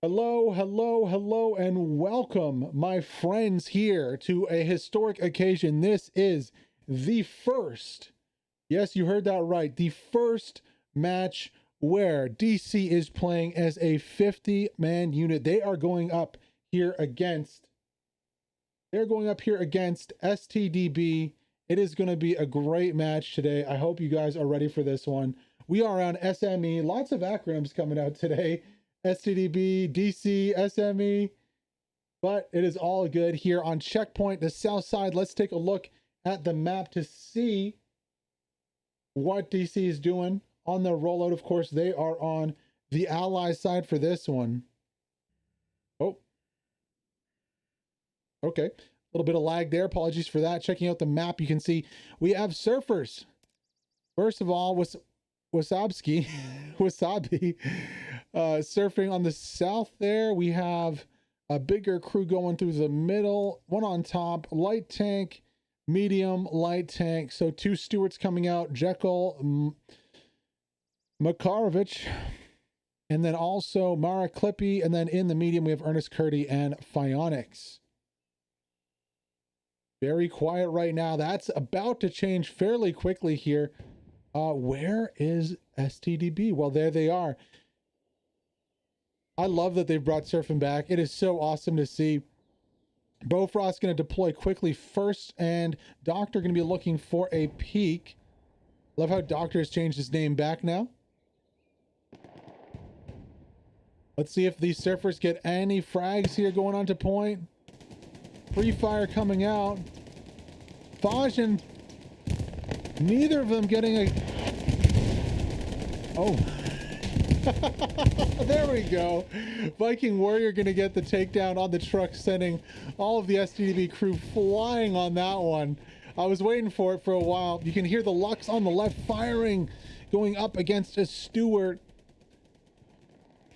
Hello, hello, hello, and welcome, my friends, here to a historic occasion. This is the first, yes, you heard that right, the first match where DC is playing as a 50-man unit. They're going up here against STDB. It is going to be a great match today. I hope you guys are ready for this one. We are on SME, lots of acronyms coming out today. STDB, DC, SME, but it is all good here on Checkpoint, the south side. Let's take a look at the map to see what DC is doing on their rollout. Of course, they are on the ally side for this one. Oh, okay. A little bit of lag there. Apologies for that. Checking out the map, you can see we have surfers. First of all, Wasabi, surfing on the south there. We have a bigger crew going through the middle, one on top, light tank, medium, light tank. So two stewards coming out, Jekyll, Makarovich, and then also Mara Clippy. And then in the medium, we have Ernest Curdy and Phionics. Very quiet right now. That's about to change fairly quickly here. Where is STDB? Well, there they are. I love that they've brought surfing back. It is so awesome to see. Bofrost going to deploy quickly first, and Doctor going to be looking for a peek. Love how Doctor has changed his name back now. Let's see if these surfers get any frags here going on to point. Free fire coming out. Faj and neither of them getting a... Oh. There we go. Viking Warrior going to get the takedown on the truck, sending all of the STDB crew flying on that one. I was waiting for it for a while. You can hear the Lux on the left firing, going up against a Stewart.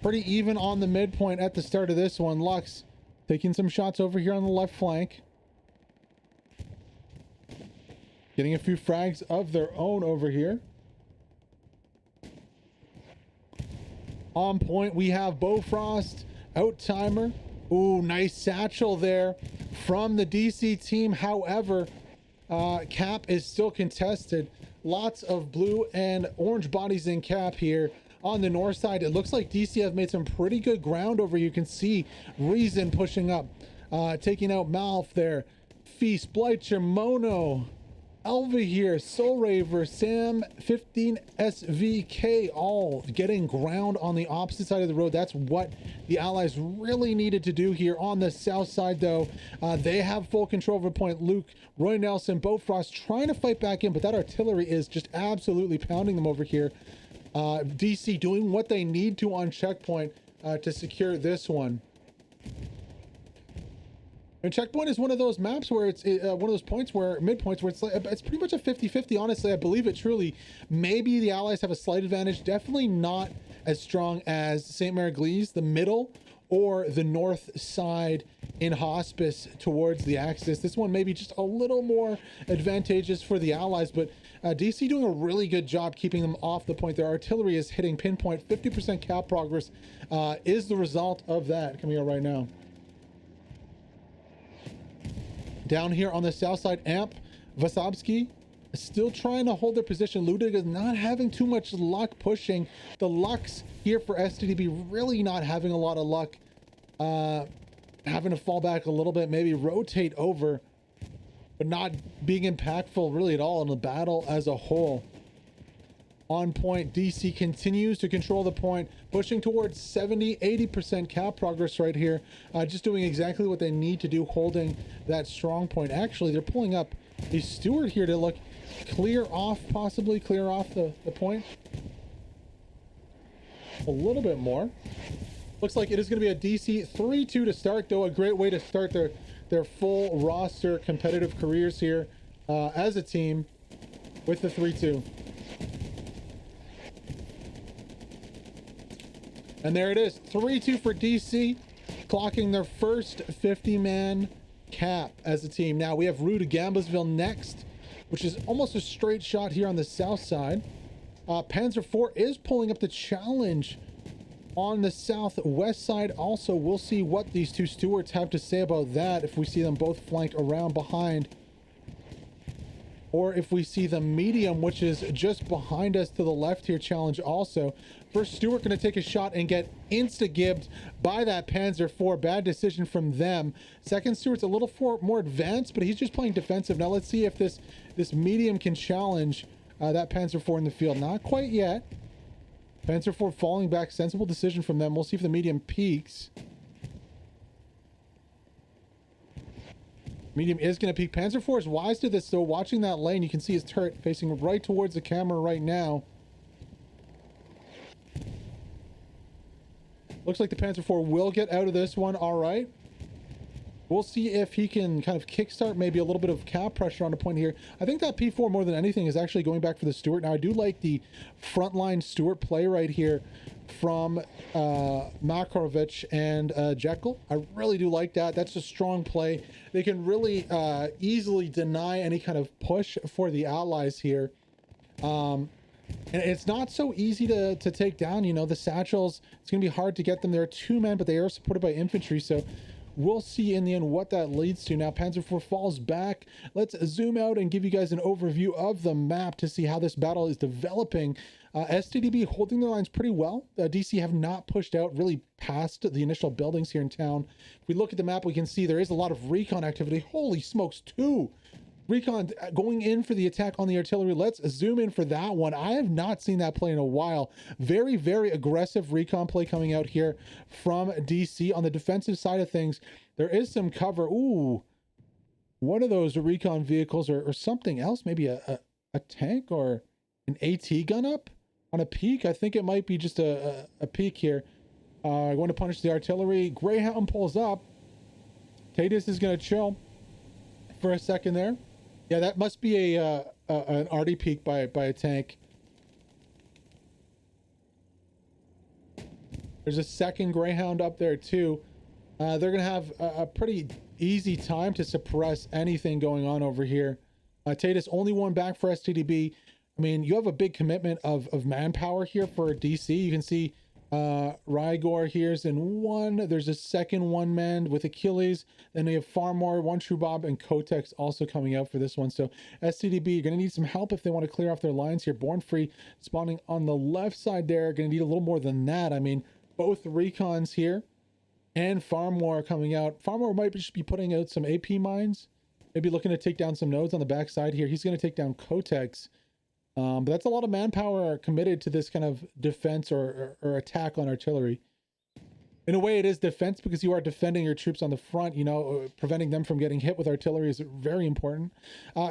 Pretty even on the midpoint at the start of this one. Lux taking some shots over here on the left flank. Getting a few frags of their own over here. On point, we have Bofrost, out timer. Ooh, nice satchel there from the DC team. However, cap is still contested. Lots of blue and orange bodies in cap here. On the north side, it looks like DC have made some pretty good ground over. You can see Reason pushing up, taking out Malf there. Feast, Blycher, Mono, Elva here, Soul Raver, Sam, 15 SVK, all getting ground on the opposite side of the road. That's what the allies really needed to do here. On the south side, though, they have full control over point. Luke, Roy Nelson, Bofrost trying to fight back in, but that artillery is just absolutely pounding them over here. DC doing what they need to on checkpoint to secure this one. And checkpoint is one of those maps where it's one of those points where midpoints where it's pretty much a 50-50. Honestly, I believe it truly. Maybe the allies have a slight advantage. Definitely not as strong as Sainte-Mère-Église, the middle, or the north side in hospice towards the axis. This one maybe just a little more advantageous for the allies, but DC doing a really good job keeping them off the point. Their artillery is hitting pinpoint. 50% cap progress is the result of that coming out right now. Down here on the south side, Amp, Vasabsky still trying to hold their position. Ludig is not having too much luck pushing. The Lux here for STDB really not having a lot of luck. Having to fall back a little bit, maybe rotate over, but not being impactful really at all in the battle as a whole. On point, DC continues to control the point, pushing towards 70-80% cap progress right here. Just doing exactly what they need to do, holding that strong point. Actually, they're pulling up a Stewart here to look clear off, possibly clear off the point a little bit more. Looks like it is going to be a DC 3-2 to start, though. A great way to start their full roster competitive careers here as a team with the 3-2. And there it is, 3-2 for DC, clocking their first 50-man cap as a team. Now we have Rue de Gambasville next, which is almost a straight shot here on the south side. Panzer IV is pulling up the challenge on the southwest side. Also, we'll see what these two Stuarts have to say about that, if we see them both flank around behind, or if we see the medium, which is just behind us to the left here, challenge also. First Stuart going to take a shot and get insta-gibbed by that Panzer IV. Bad decision from them. Second Stuart's a little more advanced, but he's just playing defensive. Now let's see if this medium can challenge that Panzer IV in the field. Not quite yet. Panzer IV falling back. Sensible decision from them. We'll see if the medium peaks. Medium is going to peak. Panzer IV is wise to this, though. Watching that lane, you can see his turret facing right towards the camera right now. Looks like the Panzer IV will get out of this one. All right. We'll see if he can kind of kickstart maybe a little bit of cap pressure on the point here. I think that P4 more than anything is actually going back for the Stuart. Now, I do like the frontline Stuart play right here from Makarovich and Jekyll. I really do like that. That's a strong play. They can really easily deny any kind of push for the Allies here. And it's not so easy to take down, you know, the satchels. It's going to be hard to get them. There are two men, but they are supported by infantry. So we'll see in the end what that leads to. Now, Panzer IV falls back. Let's zoom out and give you guys an overview of the map to see how this battle is developing. STDB holding their lines pretty well. DC have not pushed out really past the initial buildings here in town. If we look at the map, we can see there is a lot of recon activity. Holy smokes, two recon going in for the attack on the artillery. Let's zoom in for that one. I have not seen that play in a while. Very, very aggressive recon play coming out here from DC. On the defensive side of things, there is some cover. Ooh, one of those recon vehicles or something else, maybe a tank or an AT gun up on a peak. I think it might be just a peak here. Going to punish the artillery. Greyhound pulls up. Tatus is going to chill for a second there. Yeah, that must be an arty peak by a tank. There's a second Greyhound up there too. They're gonna have a pretty easy time to suppress anything going on over here. Tatus only one back for STDB. I mean, you have a big commitment of manpower here for DC. You can see Rygor here's in one. There's a second one man with Achilles. Then they have Farmore, one True Bob, and Kotex also coming out for this one. So STDB, you're going to need some help if they want to clear off their lines here. Born Free spawning on the left side there. Going to need a little more than that. I mean, both recons here and Farmore coming out. Farmore might just be putting out some AP mines. Maybe looking to take down some nodes on the back side here. He's going to take down Kotex. But that's a lot of manpower committed to this kind of defense or attack on artillery. In a way, it is defense because you are defending your troops on the front, you know, preventing them from getting hit with artillery is very important.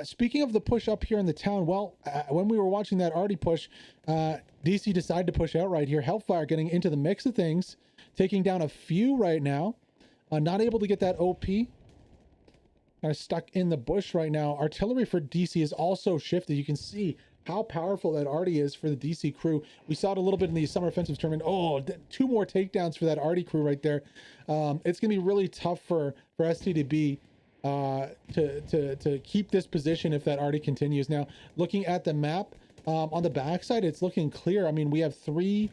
Speaking of the push up here in the town, well, when we were watching that arty push, DC decided to push out right here. Hellfire getting into the mix of things, taking down a few right now. Not able to get that OP. Kind of stuck in the bush right now. Artillery for DC is also shifted. You can see how powerful that arty is for the DC crew. We saw it a little bit in the summer offensive tournament. Oh, two more takedowns for that arty crew right there. It's gonna be really tough for STDB to keep this position if that arty continues. Now, looking at the map on the backside, it's looking clear. I mean, we have 4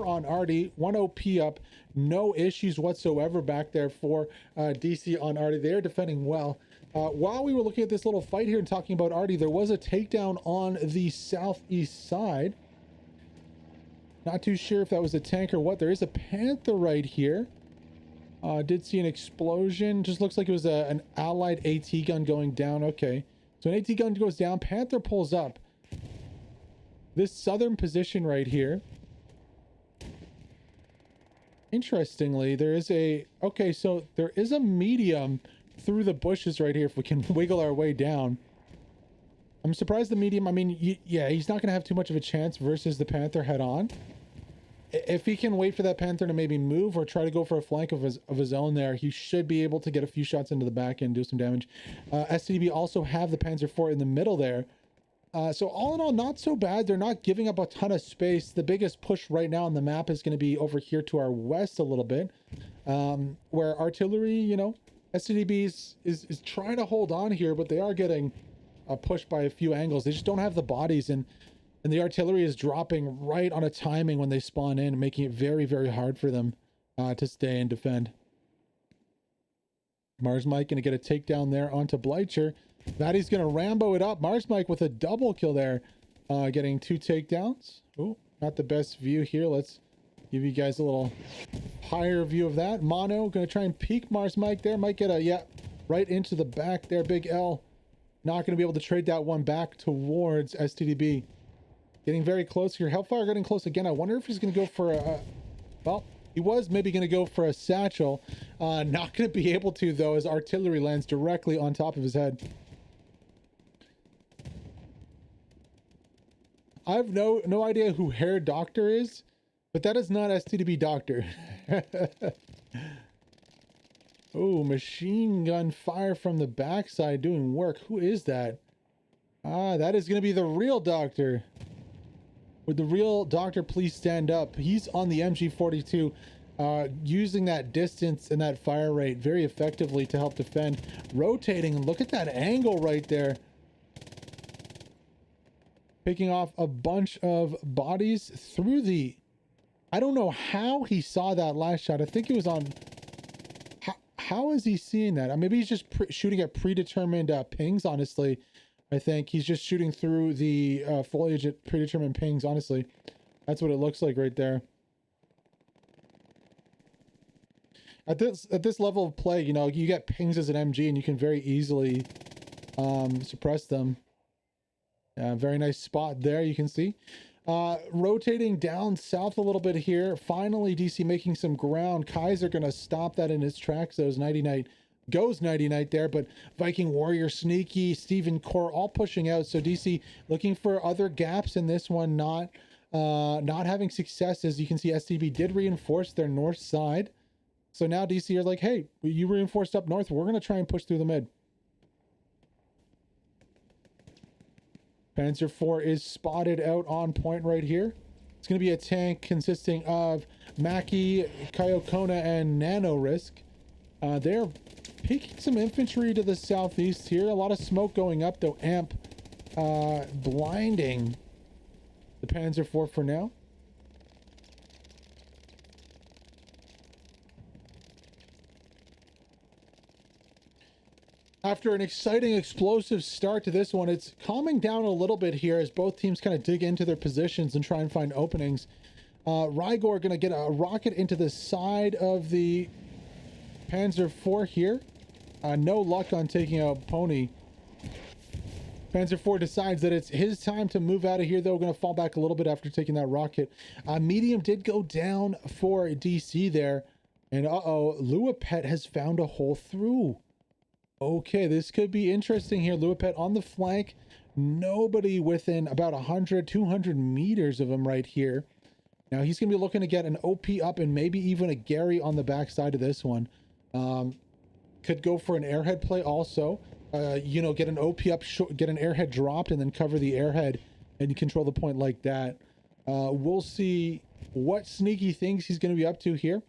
on arty, 1 OP up, no issues whatsoever back there for DC on arty. They're defending well. While we were looking at this little fight here and talking about arty, there was a takedown on the southeast side. Not too sure if that was a tank or what. There is a Panther right here. Did see an explosion. Just looks like it was an allied AT gun going down. Okay, so an AT gun goes down. Panther pulls up. This southern position right here. Interestingly, there is a... Okay, so there is a medium through the bushes right here if we can wiggle our way down. I'm surprised the medium, I mean, yeah, he's not going to have too much of a chance versus the Panther head on. If he can wait for that Panther to maybe move or try to go for a flank of his own there, he should be able to get a few shots into the back end, do some damage. STDB also have the Panzer IV in the middle there. So all in all, not so bad. They're not giving up a ton of space. The biggest push right now on the map is going to be over here to our west a little bit, where artillery, you know, STDB is trying to hold on here, but they are getting pushed by a few angles. They just don't have the bodies, and And the artillery is dropping right on a timing when they spawn in, making it very, very hard for them to stay and defend. Mars Mike going to get a takedown there onto Bleicher. Maddie's going to Rambo it up. Mars Mike with a double kill there, getting 2 takedowns. Oh, not the best view here. Let's give you guys a little higher view of that. Mono going to try and peek Mars Mike there. Might get a, yeah, right into the back there. Big L. Not going to be able to trade that one back towards STDB. Getting very close here. Hellfire getting close again. I wonder if he's going to go for a... Well, he was maybe going to go for a satchel. Not going to be able to, though, as artillery lands directly on top of his head. I have no idea who Hair Doctor is, but that is not STDB Doctor. Oh, machine gun fire from the backside doing work. Who is that? Ah, that is going to be the real Doctor. Would the real Doctor please stand up? He's on the MG42, using that distance and that fire rate very effectively to help defend. Rotating, and look at that angle right there. Picking off a bunch of bodies through the... I don't know how he saw that last shot. I think it was on... How is he seeing that? Maybe he's just shooting at predetermined pings, honestly. I think he's just shooting through the foliage at predetermined pings, honestly. That's what it looks like right there. At this level of play, you know, you get pings as an MG and you can very easily suppress them. Very nice spot there, you can see. Rotating down south a little bit here. Finally, DC making some ground. Kaiser going to stop that in his tracks. Those nighty-night goes nighty-night there, but Viking Warrior, Sneaky, Steven Core all pushing out. So DC looking for other gaps in this one, not having success. As you can see, STB did reinforce their north side. So now DC are like, hey, you reinforced up north. We're going to try and push through the mid. Panzer IV is spotted out on point right here. It's going to be a tank consisting of Mackie, Kayokona, and Nano Risk. They're peeking some infantry to the southeast here. A lot of smoke going up, though. Amp blinding the Panzer IV for now. After an exciting, explosive start to this one, it's calming down a little bit here as both teams kind of dig into their positions and try and find openings. Rygor going to get a rocket into the side of the Panzer IV here. No luck on taking out Pony. Panzer IV decides that it's his time to move out of here, though. Going to fall back a little bit after taking that rocket. Medium did go down for DC there. And uh-oh, Luapet has found a hole through. Okay, this could be interesting here. Luapet on the flank. Nobody within about 100, 200 meters of him right here. Now he's going to be looking to get an OP up and maybe even a Gary on the backside of this one. Could go for an airhead play also. You know, get an OP up, get an airhead dropped, and then cover the airhead and control the point like that. We'll see what Sneaky thinks he's going to be up to here.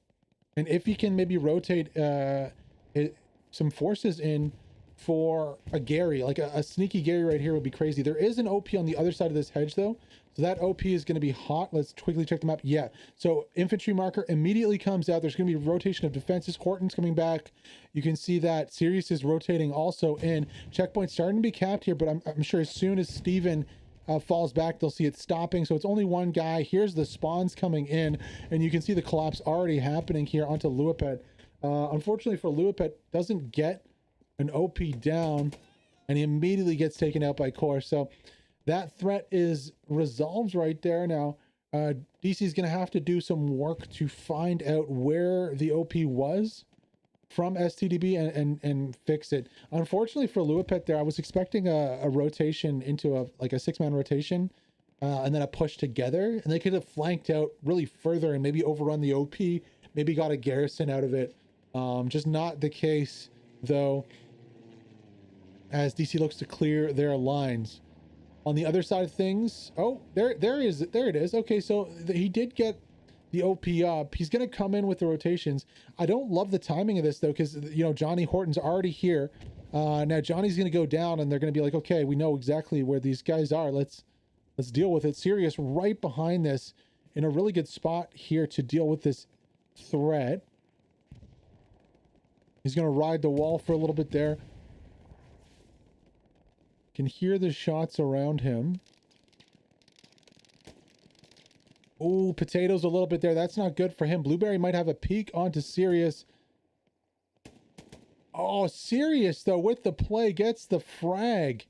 And if he can maybe rotate some forces in for a Gary, like a sneaky Gary right here would be crazy. There is an OP on the other side of this hedge though, so that OP is going to be hot. Let's quickly check the map. Yeah, so infantry marker immediately comes out. There's going to be a rotation of defenses. Horton's coming back. You can see that Sirius is rotating also in. Checkpoint starting to be capped here, but I'm sure as soon as Steven falls back, they'll see it stopping. So it's only one guy. Here's the spawns coming in, and you can see the collapse already happening here onto Luapet. Unfortunately for Luapet, doesn't get an OP down, and he immediately gets taken out by Core. So that threat is resolved right there. Now, DC is going to have to do some work to find out where the OP was from STDB and fix it. Unfortunately for Luapet there, I was expecting a rotation into a 6-man rotation, and then a push together, and they could have flanked out really further and maybe overrun the OP, maybe got a garrison out of it. Just not the case though, as DC looks to clear their lines. On the other side of things, oh, there it is. Okay, so he did get the OP up. He's going to come in with the rotations. I don't love the timing of this though, because you know Johnny Horton's already here. Now Johnny's going to go down, and they're going to be like, okay, we know exactly where these guys are. Let's Let's deal with it. Sirius right behind this in a really good spot here to deal with this threat. He's going to ride the wall for a little bit there. Can hear the shots around him. Ooh, potatoes a little bit there. That's not good for him. Blueberry might have a peek onto Sirius. Oh, Sirius, though, with the play, gets the frag.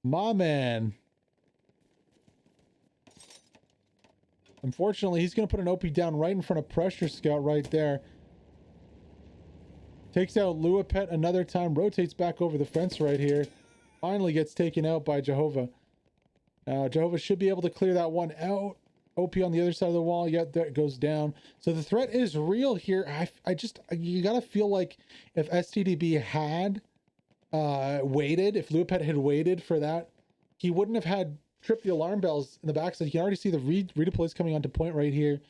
My man. Unfortunately, he's going to put an OP down right in front of Pressure Scout right there. Takes out Luapet another time. Rotates back over the fence right here. Finally gets taken out by Jehovah. Jehovah should be able to clear that one out. OP on the other side of the wall. Yet that goes down. So the threat is real here. You gotta feel like if STDB had waited, if Luapet had waited for that, he wouldn't have had tripped the alarm bells in the backside. You can already see the redeploys coming onto point right here.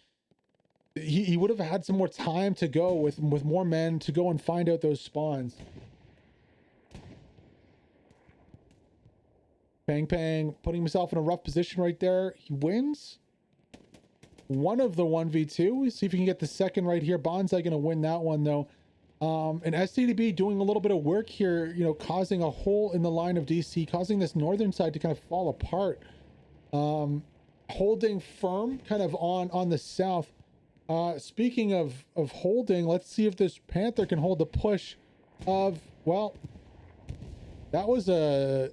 He would have had some more time to go with more men to go and find out those spawns. Pang Pang putting himself in a rough position right there. He wins one of the 1v2. See if he can get the second right here. Bonsai gonna win that one though. And STDB doing a little bit of work here, you know, causing a hole in the line of DC, causing this northern side to kind of fall apart. Holding firm kind of on the south. Speaking of holding, let's see if this Panther can hold the push of, well, that was a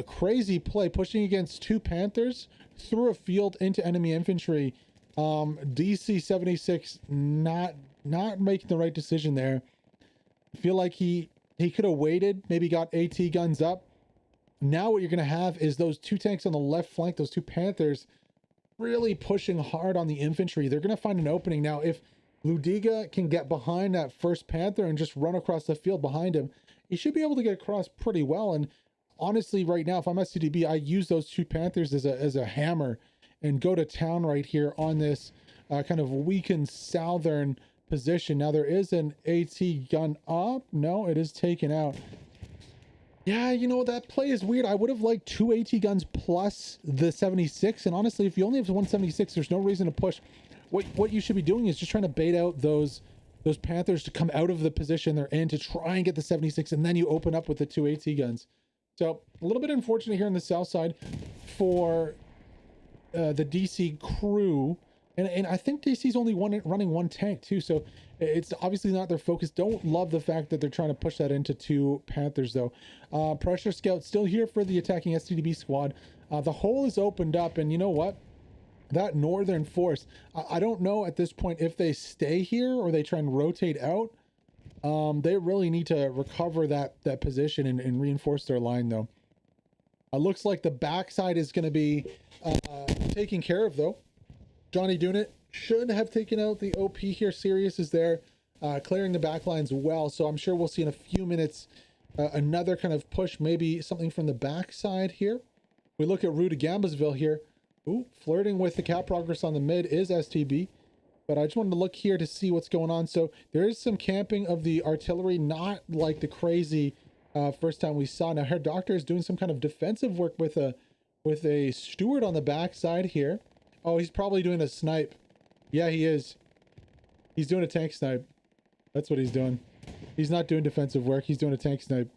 crazy play, pushing against two Panthers through a field into enemy infantry. DC 76 not making the right decision there. I feel like he could have waited, maybe got AT guns up. Now what you're going to have is those two tanks on the left flank, those two Panthers, really pushing hard on the infantry. They're going to find an opening. Now, if Ludiga can get behind that first Panther and just run across the field behind him, he should be able to get across pretty well. And honestly, right now, if I'm STDB, I use those two Panthers as a hammer and go to town right here on this kind of weakened southern position. Now, there is an AT gun up. No, it is taken out. Yeah, you know, that play is weird. I would have liked two AT guns plus the 76. And honestly, if you only have 176, there's no reason to push. What you should be doing is just trying to bait out those Panthers to come out of the position they're in to try and get the 76. And then you open up with the two AT guns. So a little bit unfortunate here on the south side for the DC crew. And I think DC's only running one tank too. So it's obviously not their focus. Don't love the fact that they're trying to push that into two Panthers though. Pressure Scout still here for the attacking STDB squad. The hole is opened up, and you know what? That northern force, I don't know at this point if they stay here or they try and rotate out. They really need to recover that position and reinforce their line though. Looks like the backside is going to be taken care of though. Johnny Dunit should have taken out the OP here. Sirius is there, clearing the back lines well. So I'm sure we'll see in a few minutes another kind of push, maybe something from the backside here. We look at Rue de Gambasville here. Ooh, flirting with the cap progress on the mid is STB. But I just wanted to look here to see what's going on. So there is some camping of the artillery, not like the crazy first time we saw. Now, Herr Doctor is doing some kind of defensive work with a steward on the backside here. Oh, he's probably doing a snipe. Yeah, he is. He's doing a tank snipe. That's what he's doing. He's not doing defensive work. He's doing a tank snipe.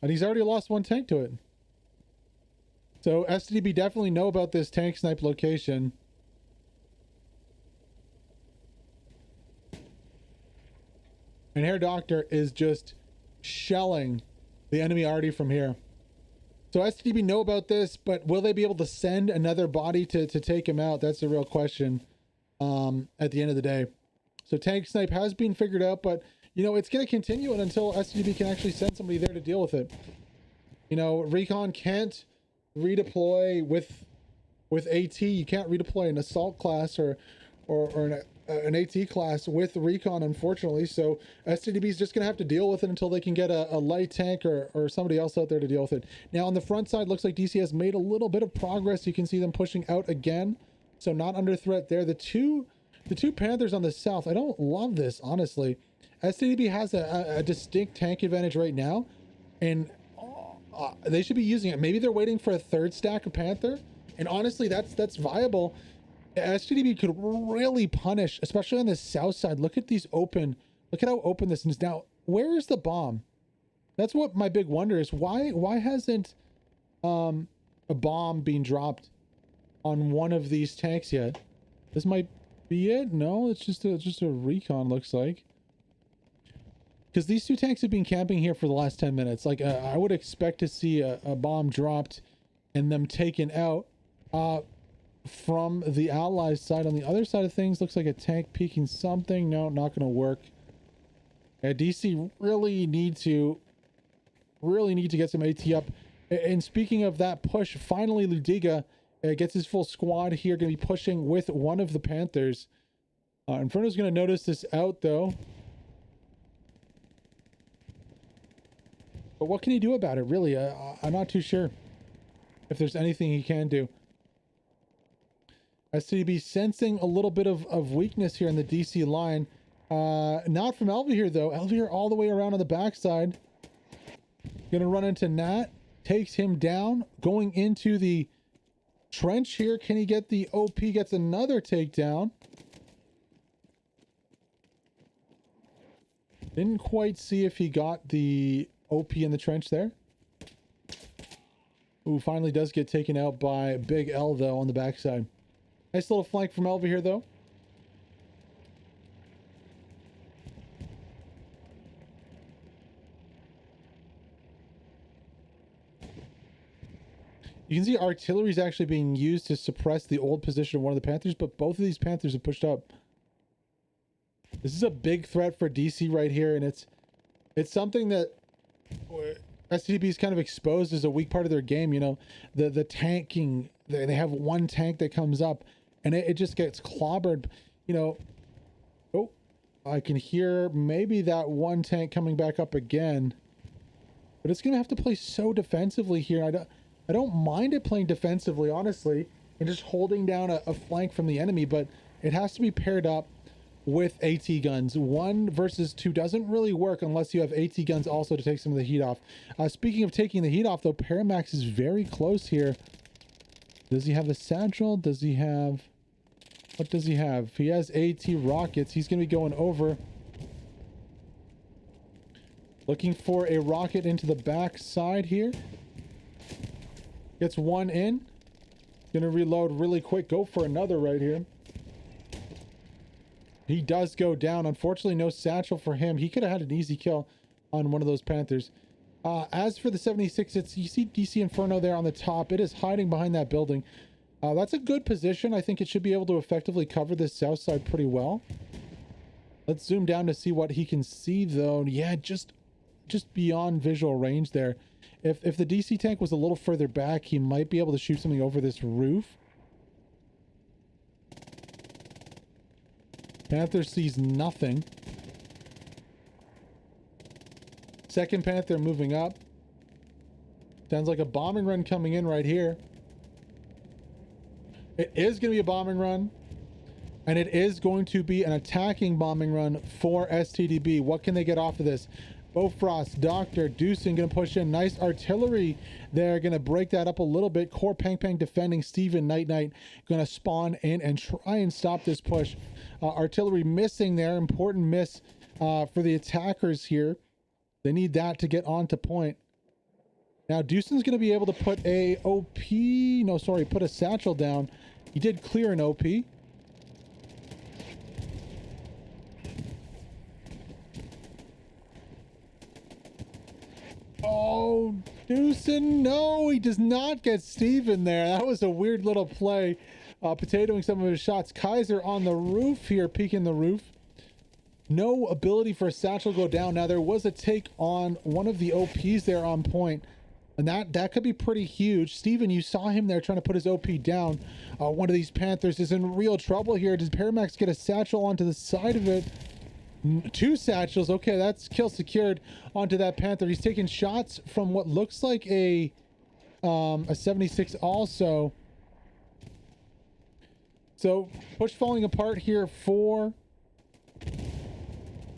And he's already lost one tank to it. So STDB definitely know about this tank snipe location. And Herr Doctor is just shelling the enemy arty from here. So STDB know about this, but will they be able to send another body to take him out? That's the real question at the end of the day. So tank snipe has been figured out, but you know, it's going to continue until STDB can actually send somebody there to deal with it. You know, Recon can't redeploy with AT. You can't redeploy an assault class or an AT class with Recon, unfortunately. So STDB is just going to have to deal with it until they can get a light tank or somebody else out there to deal with it. Now on the front side, looks like DC has made a little bit of progress. You can see them pushing out again. So not under threat there. The two Panthers on the south, I don't love this, honestly. STDB has a distinct tank advantage right now, and they should be using it. Maybe they're waiting for a third stack of Panther, and honestly, that's viable. STDB could really punish, especially on the south side. Look at these open. Look at how open this is. Now, where is the bomb? That's what my big wonder is. Why hasn't a bomb been dropped on one of these tanks yet? This might be it. No, it's just a recon, looks like. Because these two tanks have been camping here for the last 10 minutes. Like, I would expect to see a bomb dropped and them taken out. From the allies side, on the other side of things, looks like a tank peeking something. No, not going to work. DC really need to get some AT up. And speaking of that push, finally Ludiga gets his full squad here, going to be pushing with one of the Panthers. Inferno's going to notice this out though. But what can he do about it, really? I'm not too sure if there's anything he can do. STDB sensing a little bit of weakness here in the DC line. Not from Elvier though. Elvier all the way around on the backside. Gonna run into Nat. Takes him down. Going into the trench here. Can he get the OP? Gets another takedown. Didn't quite see if he got the OP in the trench there. Ooh, finally does get taken out by Big L though on the backside. Nice little flank from Elva here, though. You can see artillery is actually being used to suppress the old position of one of the Panthers, but both of these Panthers have pushed up. This is a big threat for DC right here, and it's something that STDB is kind of exposed as a weak part of their game. You know, the tanking. They have one tank that comes up. And it just gets clobbered, you know. Oh, I can hear maybe that one tank coming back up again. But it's going to have to play so defensively here. I don't mind it playing defensively, honestly, and just holding down a flank from the enemy. But it has to be paired up with AT guns. 1 versus 2 doesn't really work unless you have AT guns also to take some of the heat off. Speaking of taking the heat off, though, Paramax is very close here. Does he have a satchel? Does he have... What does he have? He has AT rockets. He's going to be going over. Looking for a rocket into the back side here. Gets one in. Going to reload really quick. Go for another right here. He does go down. Unfortunately, no satchel for him. He could have had an easy kill on one of those Panthers. As for the 76, you see DC Inferno there on the top. It is hiding behind that building. That's a good position. I think it should be able to effectively cover this south side pretty well. Let's zoom down to see what he can see, though. Yeah, just beyond visual range there. If the DC tank was a little further back, he might be able to shoot something over this roof. Panther sees nothing. Second Panther moving up. Sounds like a bombing run coming in right here. It is going to be a bombing run, and it is going to be an attacking bombing run for STDB. What can they get off of this? Bofrost, Doctor, Deucing going to push in. Nice artillery. They're going to break that up a little bit. Core Pang Pang defending. Steven Night Night going to spawn in and try and stop this push. Artillery missing there. Important miss for the attackers here. They need that to get onto point. Now, Deucen's going to be able to put a OP... No, sorry, put a satchel down. He did clear an OP. Oh, Deucen, no, he does not get Steven there. That was a weird little play. Potatoing some of his shots. Kaiser on the roof here, peeking the roof. No ability for a satchel to go down. Now, there was a take on one of the OPs there on point. And that could be pretty huge. Steven, you saw him there trying to put his OP down. One of these Panthers is in real trouble here. Does Paramax get a satchel onto the side of it? 2 satchels. Okay, that's kill secured onto that Panther. He's taking shots from what looks like a 76 also. So push falling apart here for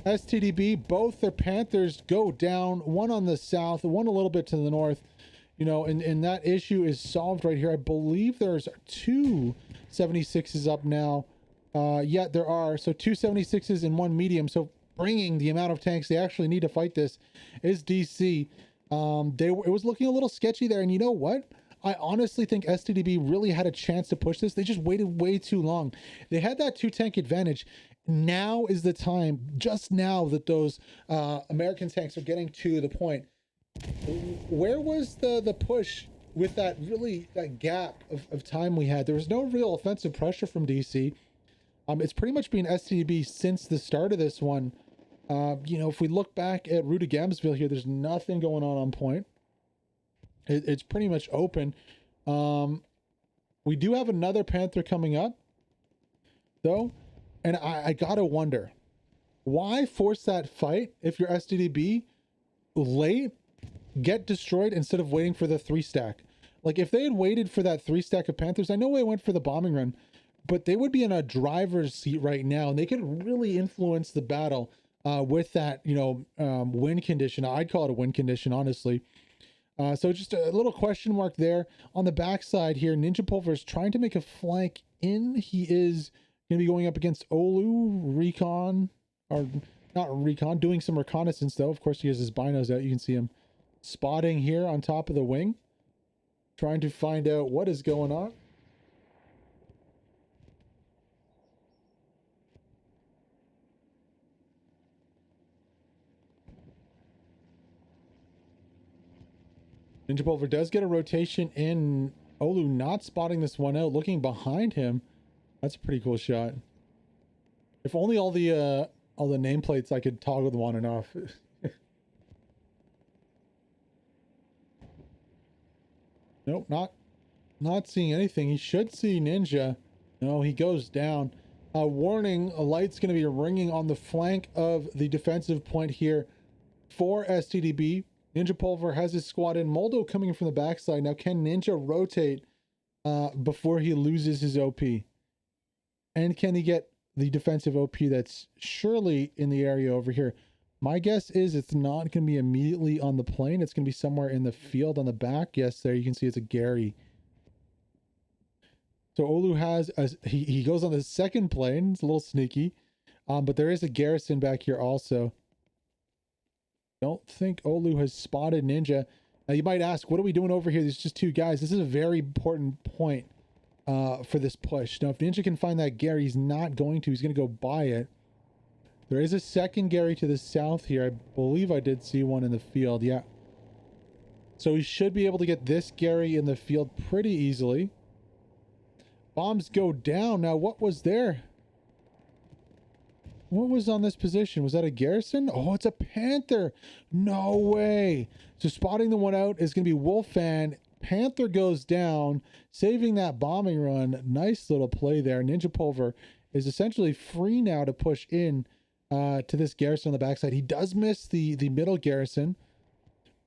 STDB, both their Panthers go down, one on the south, one a little bit to the north, you know, and that issue is solved right here. I believe there's two 76s up now. Yeah, there are. So two 76s and one medium. So bringing the amount of tanks they actually need to fight this is DC. It was looking a little sketchy there. And you know what? I honestly think STDB really had a chance to push this. They just waited way too long. They had that 2-tank advantage. Now is the time, just now, that those American tanks are getting to the point. Where was the push with that gap of time we had? There was no real offensive pressure from DC. It's pretty much been STDB since the start of this one. You know, if we look back at Rue de Gamsville here, there's nothing going on point. It's pretty much open. We do have another Panther coming up, though, and I gotta wonder, why force that fight if you're STDB late, get destroyed instead of waiting for the 3-stack? Like, if they had waited for that 3-stack of Panthers, I know they went for the bombing run, but they would be in a driver's seat right now, and they could really influence the battle with that, you know, win condition. I'd call it a win condition, honestly. So just a little question mark there. On the backside here, Ninja Pulver is trying to make a flank in. He is going to be going up against Olu, Recon, or not Recon, doing some reconnaissance, though. Of course, he has his binos out. You can see him spotting here on top of the wing, trying to find out what is going on. Ninja Pulver does get a rotation in. Olu not spotting this one out, looking behind him. That's a pretty cool shot. If only all the nameplates I could toggle them on and off. Nope, not seeing anything. He should see Ninja. No, he goes down. Warning, a light's going to be ringing on the flank of the defensive point here for STDB. Ninja Pulver has his squad in. Moldo coming from the backside. Now, can Ninja rotate before he loses his OP? And can he get the defensive OP that's surely in the area over here? My guess is it's not going to be immediately on the plane. It's going to be somewhere in the field on the back. Yes, there you can see it's a Gary. So Olu has, he goes on the second plane. It's a little sneaky. But there is a garrison back here also. Don't think Olu has spotted Ninja. Now you might ask, what are we doing over here? There's just two guys. This is a very important point for this push. Now, if Ninja can find that Gary, he's not going to. He's going to go buy it. There is a second Gary to the south here. I believe I did see one in the field. Yeah. So he should be able to get this Gary in the field pretty easily. Bombs go down. Now, what was there? What was on this position? Was that a garrison? Oh, it's a Panther. No way. So spotting the one out is going to be Wolfan. Panther goes down, saving that bombing run. Nice little play there. Ninja Pulver is essentially free now to push in to this garrison on the backside. He does miss the middle garrison,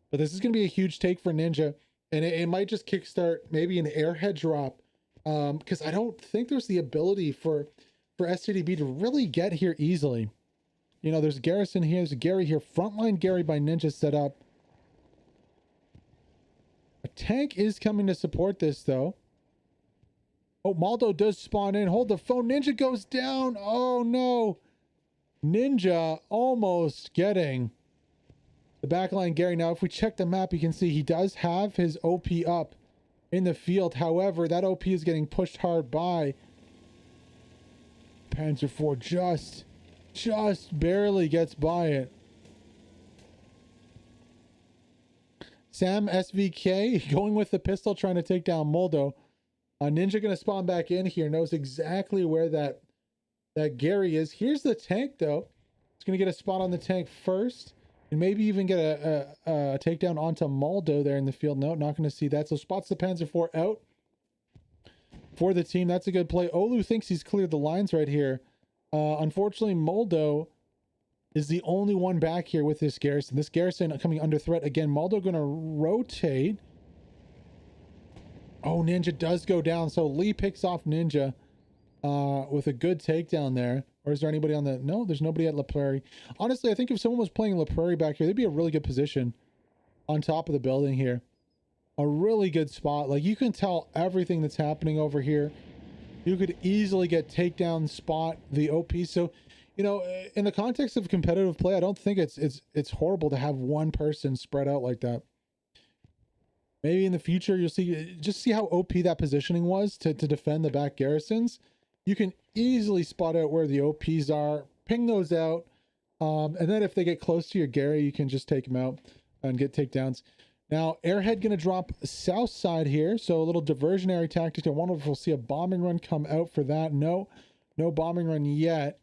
but this is going to be a huge take for Ninja, and it might just kickstart maybe an airhead drop, because I don't think there's the ability for STDB to really get here easily. You know, there's a garrison here, there's a Gary here, frontline Gary by Ninja set up. A tank is coming to support this, though. Oh, Maldo does spawn in. Hold the phone. Ninja goes down. Oh, no. Ninja almost getting the backline Gary. Now, if we check the map, you can see he does have his OP up in the field. However, that OP is getting pushed hard by Panzer IV. Just barely gets by it. Sam SVK going with the pistol, trying to take down Moldo. Ninja going to spawn back in here. Knows exactly where that Gary is. Here's the tank, though. It's going to get a spot on the tank first, and maybe even get a takedown onto Moldo there in the field. No, not going to see that. So spots the Panzer IV out for the team. That's a good play. Olu thinks he's cleared the lines right here. Unfortunately, Moldo is the only one back here with this garrison. This garrison coming under threat again. Moldo going to rotate. Oh, Ninja does go down. So Lee picks off Ninja with a good takedown there. Or is there anybody on the... No, there's nobody at La Prairie. Honestly, I think if someone was playing La Prairie back here, they'd be a really good position on top of the building here. A really good spot. Like, you can tell everything that's happening over here. You could easily get takedown spot the OP. So, you know, in the context of competitive play, I don't think it's horrible to have one person spread out like that. Maybe in the future you'll see, just see how OP that positioning was to defend the back garrisons. You can easily spot out where the OPs are, ping those out, and then if they get close to your Gary, you can just take them out and get takedowns. Now, Airhead going to drop south side here, so a little diversionary tactic. I wonder if we'll see a bombing run come out for that. No bombing run yet.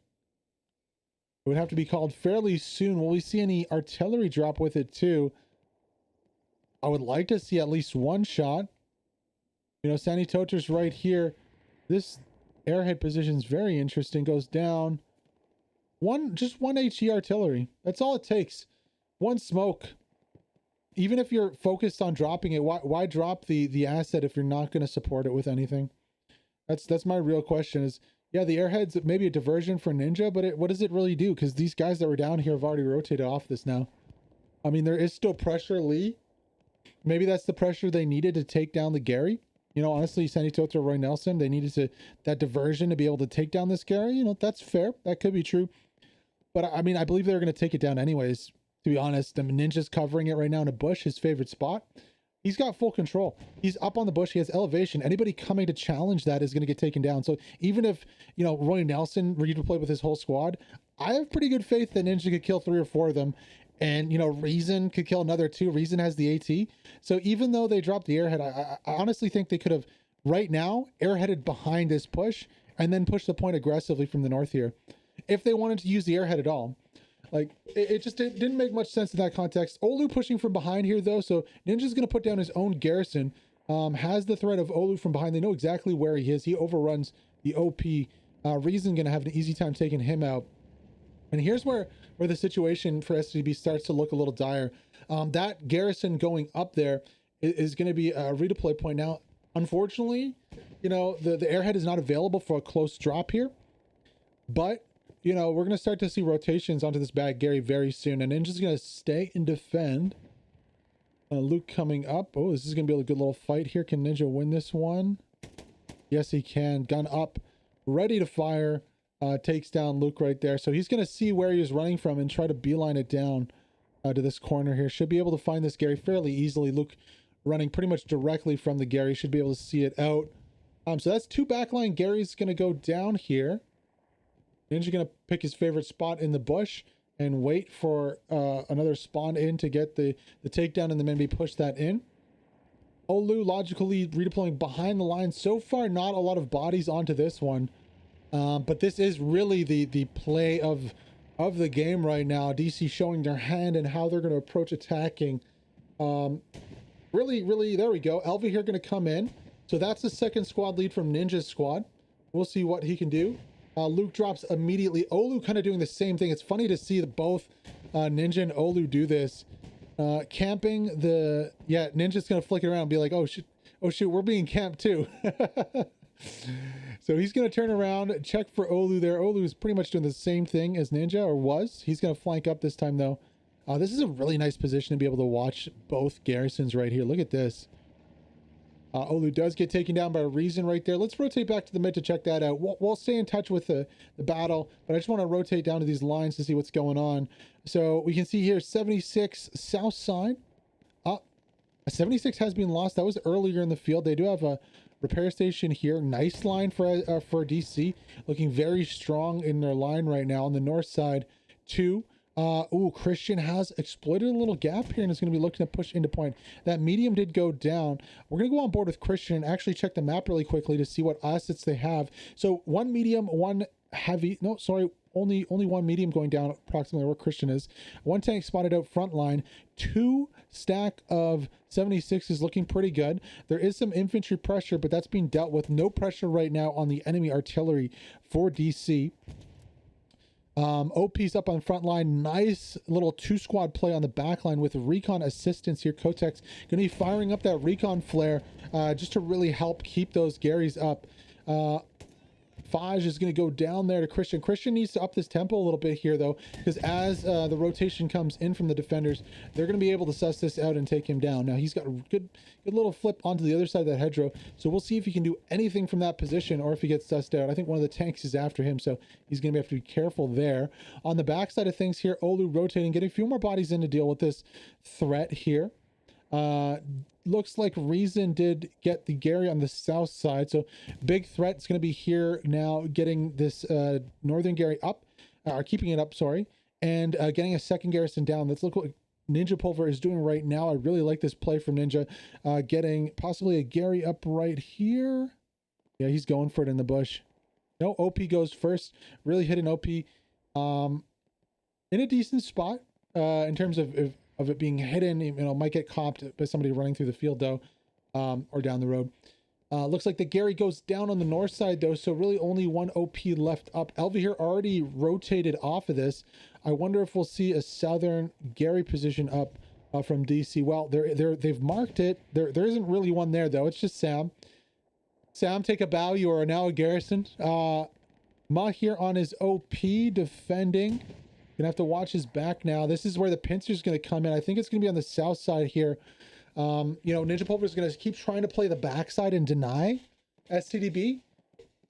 It would have to be called fairly soon. Will we see any artillery drop with it too? I would like to see at least one shot. You know, Sandy Toter's right here. This Airhead position is very interesting. Goes down. Just one HE artillery. That's all it takes. One smoke. Even if you're focused on dropping it, why drop the asset if you're not going to support it with anything? That's my real question is, yeah, the Airhead's maybe a diversion for Ninja, but what does it really do? Because these guys that were down here have already rotated off this now. I mean, there is still pressure, Lee. Maybe that's the pressure they needed to take down the Gary. You know, honestly, Sandy Toto, Roy Nelson, they needed that diversion to be able to take down this Gary. You know, that's fair. That could be true. But I mean, I believe they're going to take it down anyways. To be honest, Ninja's covering it right now in a bush, his favorite spot. He's got full control. He's up on the bush. He has elevation. Anybody coming to challenge that is going to get taken down. So even if, you know, Roy Nelson ready to play with his whole squad, I have pretty good faith that Ninja could kill 3 or 4 of them. And, you know, Reason could kill another 2. Reason has the AT. So even though they dropped the Airhead, I honestly think they could have, right now, airheaded behind this push and then pushed the point aggressively from the north here. If they wanted to use the Airhead at all. Like, it just didn't make much sense in that context. Olu pushing from behind here, though, so Ninja's going to put down his own garrison. Has the threat of Olu from behind. They know exactly where he is. He overruns the OP. Reason going to have an easy time taking him out. And here's where the situation for STDB starts to look a little dire. That garrison going up there is going to be a redeploy point. Now, unfortunately, you know, the Airhead is not available for a close drop here. But... you know, we're going to start to see rotations onto this bad Gary very soon. And Ninja's going to stay and defend. Luke coming up. Oh, this is going to be a good little fight here. Can Ninja win this one? Yes, he can. Gun up. Ready to fire. Takes down Luke right there. So he's going to see where he was running from and try to beeline it down to this corner here. Should be able to find this Gary fairly easily. Luke running pretty much directly from the Gary. Should be able to see it out. So that's 2 backline Gary's going to go down here. Ninja going to pick his favorite spot in the bush and wait for another spawn in to get the takedown and then maybe push that in. Olu logically redeploying behind the line. So far, not a lot of bodies onto this one. But this is really the play of the game right now. DC showing their hand and how they're going to approach attacking. Really, there we go. Elvi here going to come in. So that's the second squad lead from Ninja's squad. We'll see what he can do. Luke drops immediately. Olu kind of doing the same thing. It's funny to see that both Ninja and Olu do this. Camping the... yeah, Ninja's going to flick it around and be like, oh, shit, we're being camped too. So he's going to turn around, check for Olu there. Olu is pretty much doing the same thing as Ninja, or was. He's going to flank up this time, though. This is a really nice position to be able to watch both garrisons right here. Look at this. Olu does get taken down by Reason right there. Let's rotate back to the mid to check that out. We'll stay in touch with the battle, but I just want to rotate down to these lines to see what's going on. So we can see here 76 south side. 76 has been lost. That was earlier in the field. They do have a repair station here. Nice line for DC. Looking very strong in their line right now. On the north side, 2. Christian has exploited a little gap here and is going to be looking to push into point. That medium did go down. We're going to go on board with Christian and actually check the map really quickly to see what assets they have. So 1 medium, 1 heavy. No, sorry. Only 1 medium going down approximately where Christian is. 1 tank spotted out front line. 2 stack of 76 is looking pretty good. There is some infantry pressure, but that's being dealt with. No pressure right now on the enemy artillery for DC. OP's up on front line. Nice little 2-squad play on the back line with recon assistance here. Kotek's going to be firing up that recon flare just to really help keep those Garys up. Faj is going to go down there to Christian. Christian needs to up this tempo a little bit here, though, because as the rotation comes in from the defenders, they're going to be able to suss this out and take him down. Now, he's got a good little flip onto the other side of that hedgerow, so we'll see if he can do anything from that position or if he gets sussed out. I think one of the tanks is after him, so he's going to have to be careful there. On the backside of things here, Olu rotating, getting a few more bodies in to deal with this threat here. Looks like Reason did get the Gary on the south side, so big threat is going to be here now, getting this northern Gary up, or keeping it up, sorry, and getting a second garrison down. Let's look what Ninja Pulver is doing right now. I really like this play from Ninja, getting possibly a Gary up right here. Yeah, he's going for it in the bush. No, OP goes first, really hitting OP in a decent spot in terms of it being hidden. You know, might get copped by somebody running through the field though, or down the road. Looks like the Gary goes down on the north side though, so really only one OP left up. Elvi here already rotated off of this. I wonder if we'll see a southern Gary position up from DC. Well, they've marked it. There isn't really one there though. It's just Sam. Sam, take a bow. You are now a garrison. Ma here on his OP defending. Gonna have to watch his back now. This is where the pincer's gonna come in. I think it's gonna be on the south side here. You know, Ninja Pulver is gonna keep trying to play the backside and deny STDB,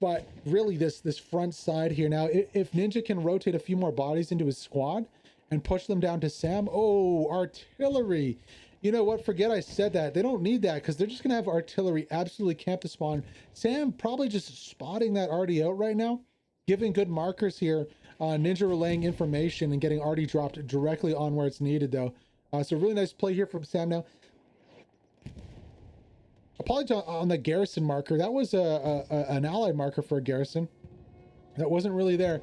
but really this front side here now. If Ninja can rotate a few more bodies into his squad and push them down to Sam. Oh, artillery! You know what? Forget I said that. They don't need that because they're just gonna have artillery absolutely camp the spawn. Sam probably just spotting that already out right now, giving good markers here. Ninja relaying information and getting already dropped directly on where it's needed though. So really nice play here from Sam now. Apologize on the garrison marker. That was an allied marker for a garrison. That wasn't really there.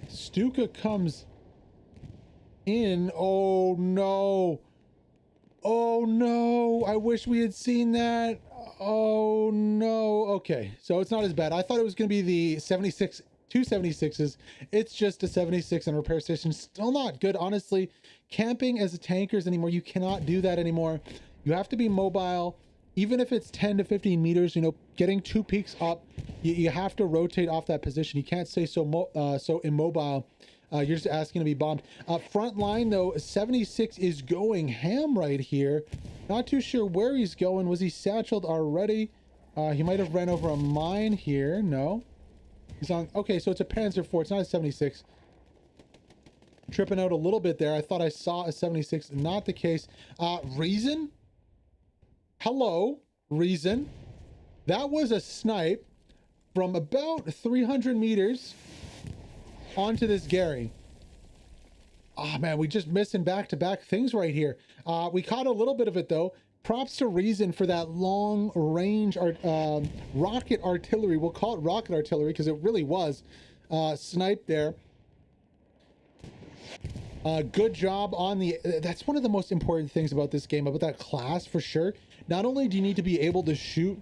Stuka comes in. Oh no. Oh no. I wish we had seen that. Oh no. Okay, so it's not as bad. I thought it was going to be the 76 276s. It's just a 76 and repair station. Still not good, honestly. Camping as a tankers anymore, you cannot do that anymore. You have to be mobile, even if it's 10 to 15 meters. You know, getting 2 peaks up, you have to rotate off that position. You can't stay so immobile. You're just asking to be bombed. Front line though, 76 is going ham right here. Not too sure where he's going. Was he satcheled already? He might have ran over a mine here. No, he's on. Okay, so it's a Panzer IV. It's not a 76. Tripping out a little bit there. I thought I saw a 76. Not the case. Reason. Hello, Reason. That was a snipe from about 300 meters onto this Gary. Oh man, we just missing back-to-back things right here. We caught a little bit of it though. Props to Reason for that long range rocket artillery. We'll call it rocket artillery because it really was sniped there. Good job on the... That's one of the most important things about this game, about that class for sure. Not only do you need to be able to shoot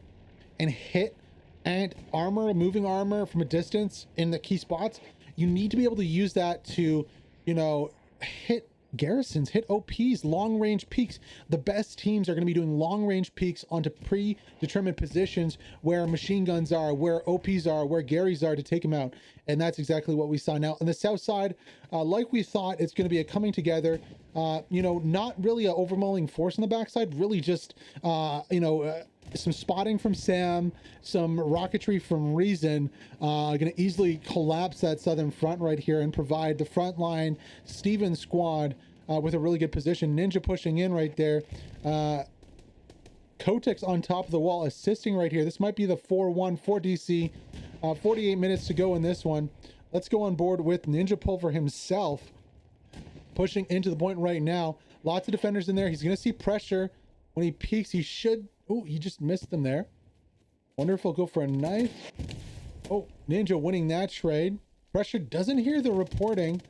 and hit and armor, moving armor from a distance in the key spots, you need to be able to use that to, you know, hit garrisons, hit OPs, long range peaks. The best teams are going to be doing long range peaks onto predetermined positions where machine guns are, where OPs are, where Garys are to take them out. And that's exactly what we saw. Now on the south side, like we thought, it's going to be a coming together. You know, not really a overwhelming force on the backside, really just you know, some spotting from Sam, some rocketry from Reason, gonna easily collapse that southern front right here and provide the front line Steven squad with a really good position. Ninja pushing in right there. Kotek's on top of the wall assisting right here. This might be the 4-1 for DC. 48 minutes to go in this one. Let's go on board with Ninja Pulver himself, pushing into the point right now. Lots of defenders in there. He's gonna see pressure when he peeks. He should... Oh, he just missed them there. Wonder if he'll go for a knife. Oh, Ninja winning that trade. Pressure doesn't hear the reporting.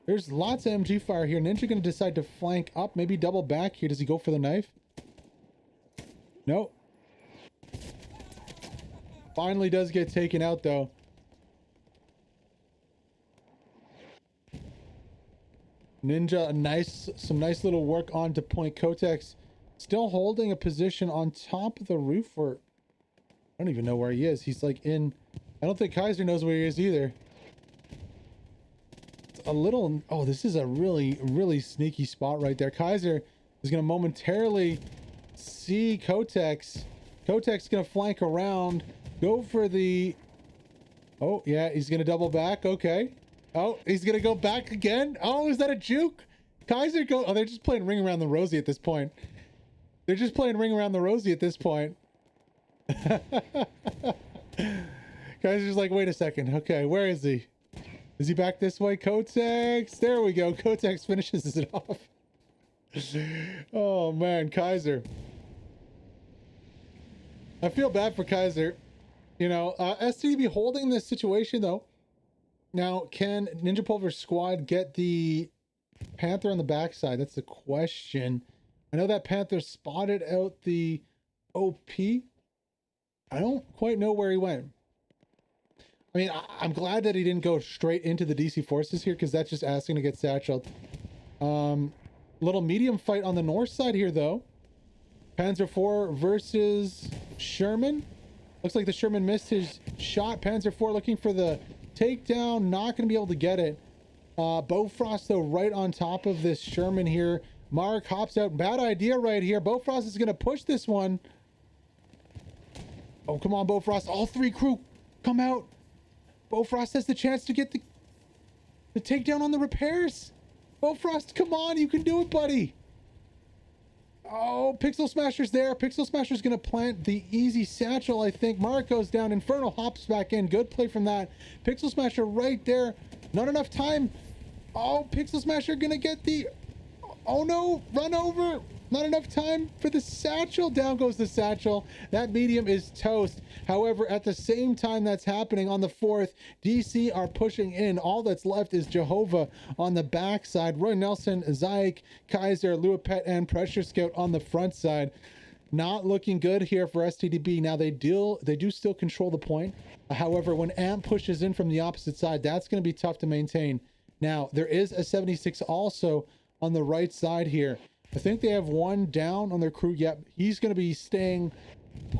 There's lots of MG fire here. Ninja going to decide to flank up, maybe double back here. Does he go for the knife? No. Finally does get taken out though. Ninja, some nice little work on to point. Kotex still holding a position on top of the roof, or I don't even know where he is. He's like in... I don't think Kaiser knows where he is either. It's a little... Oh, this is a really, really sneaky spot right there. Kaiser is going to momentarily see Kotex. Kotex going to flank around. Go for the... Oh, yeah, he's going to double back. Okay. Oh, he's going to go back again. Oh, is that a juke? Kaiser go... Oh, they're just playing Ring Around the Rosie at this point. They're just playing Ring Around the Rosie at this point. Kaiser's like, wait a second. Okay, where is he? Is he back this way? Kotex. There we go. Kotex finishes it off. Oh, man. Kaiser. I feel bad for Kaiser. You know, STDB holding this situation, though. Now, can Ninja Pulver's squad get the Panther on the backside? That's the question. I know that Panther spotted out the OP. I don't quite know where he went. I mean, I'm glad that he didn't go straight into the DC forces here, because that's just asking to get satcheled. Little medium fight on the north side here, though. Panzer IV versus Sherman. Looks like the Sherman missed his shot. Panzer IV looking for the takedown. Not going to be able to get it. Bofrost, though, right on top of this Sherman here. Mark hops out. Bad idea right here. Bofrost is going to push this one. Oh, come on, Bofrost. All three crew, come out. Bofrost has the chance to get the takedown on the repairs. Bofrost, come on. You can do it, buddy. Oh, Pixel Smasher's there. Pixel Smasher's going to plant the easy satchel, I think. Mark goes down. Inferno hops back in. Good play from that. Pixel Smasher right there. Not enough time. Oh, Pixel Smasher going to get the... Oh, no. Run over. Not enough time for the satchel. Down goes the satchel. That medium is toast. However, at the same time that's happening on the 4th, DC are pushing in. All that's left is Jehovah on the backside. Roy Nelson, Zayek, Kaiser, Luapet, and Pressure Scout on the front side. Not looking good here for STDB. Now, they do still control the point. However, when Amp pushes in from the opposite side, that's going to be tough to maintain. Now, there is a 76 also on the right side here. I think they have one down on their crew. Yep, he's going to be staying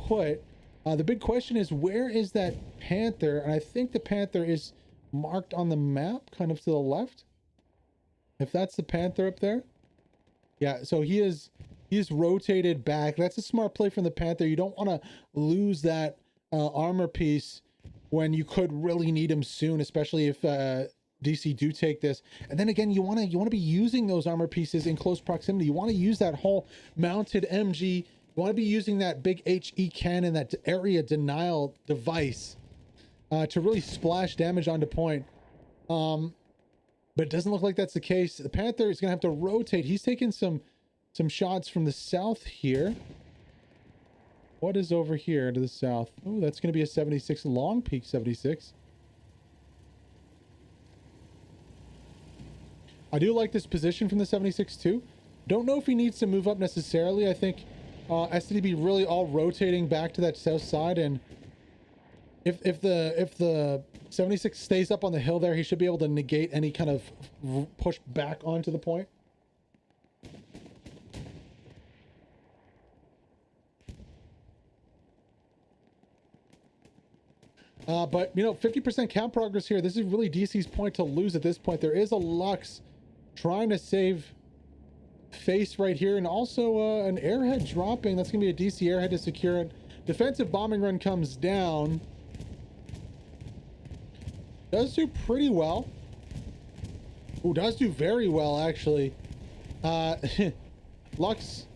put. The big question is, where is that Panther? And I think the Panther is marked on the map, kind of to the left. If that's the Panther up there. Yeah, so he is rotated back. That's a smart play from the Panther. You don't want to lose that armor piece when you could really need him soon, especially if DC do take this. And then again, you want to be using those armor pieces in close proximity. You want to use that whole mounted MG. You want to be using that big HE cannon, that area denial device, to really splash damage onto point. But it doesn't look like that's the case. The Panther is going to have to rotate. He's taking some shots from the south here. What is over here to the south? Oh, that's going to be a 76, long peak 76. I do like this position from the 76 too. Don't know if he needs to move up necessarily. I think STDB really all rotating back to that south side, and if the 76 stays up on the hill there, he should be able to negate any kind of push back onto the point. But, you know, 50% count progress here. This is really DC's point to lose at this point. There is a Lux trying to save face right here, and also an airhead dropping. That's going to be a DC airhead to secure it. Defensive bombing run comes down. Does do pretty well. Ooh, does do very well, actually. Lux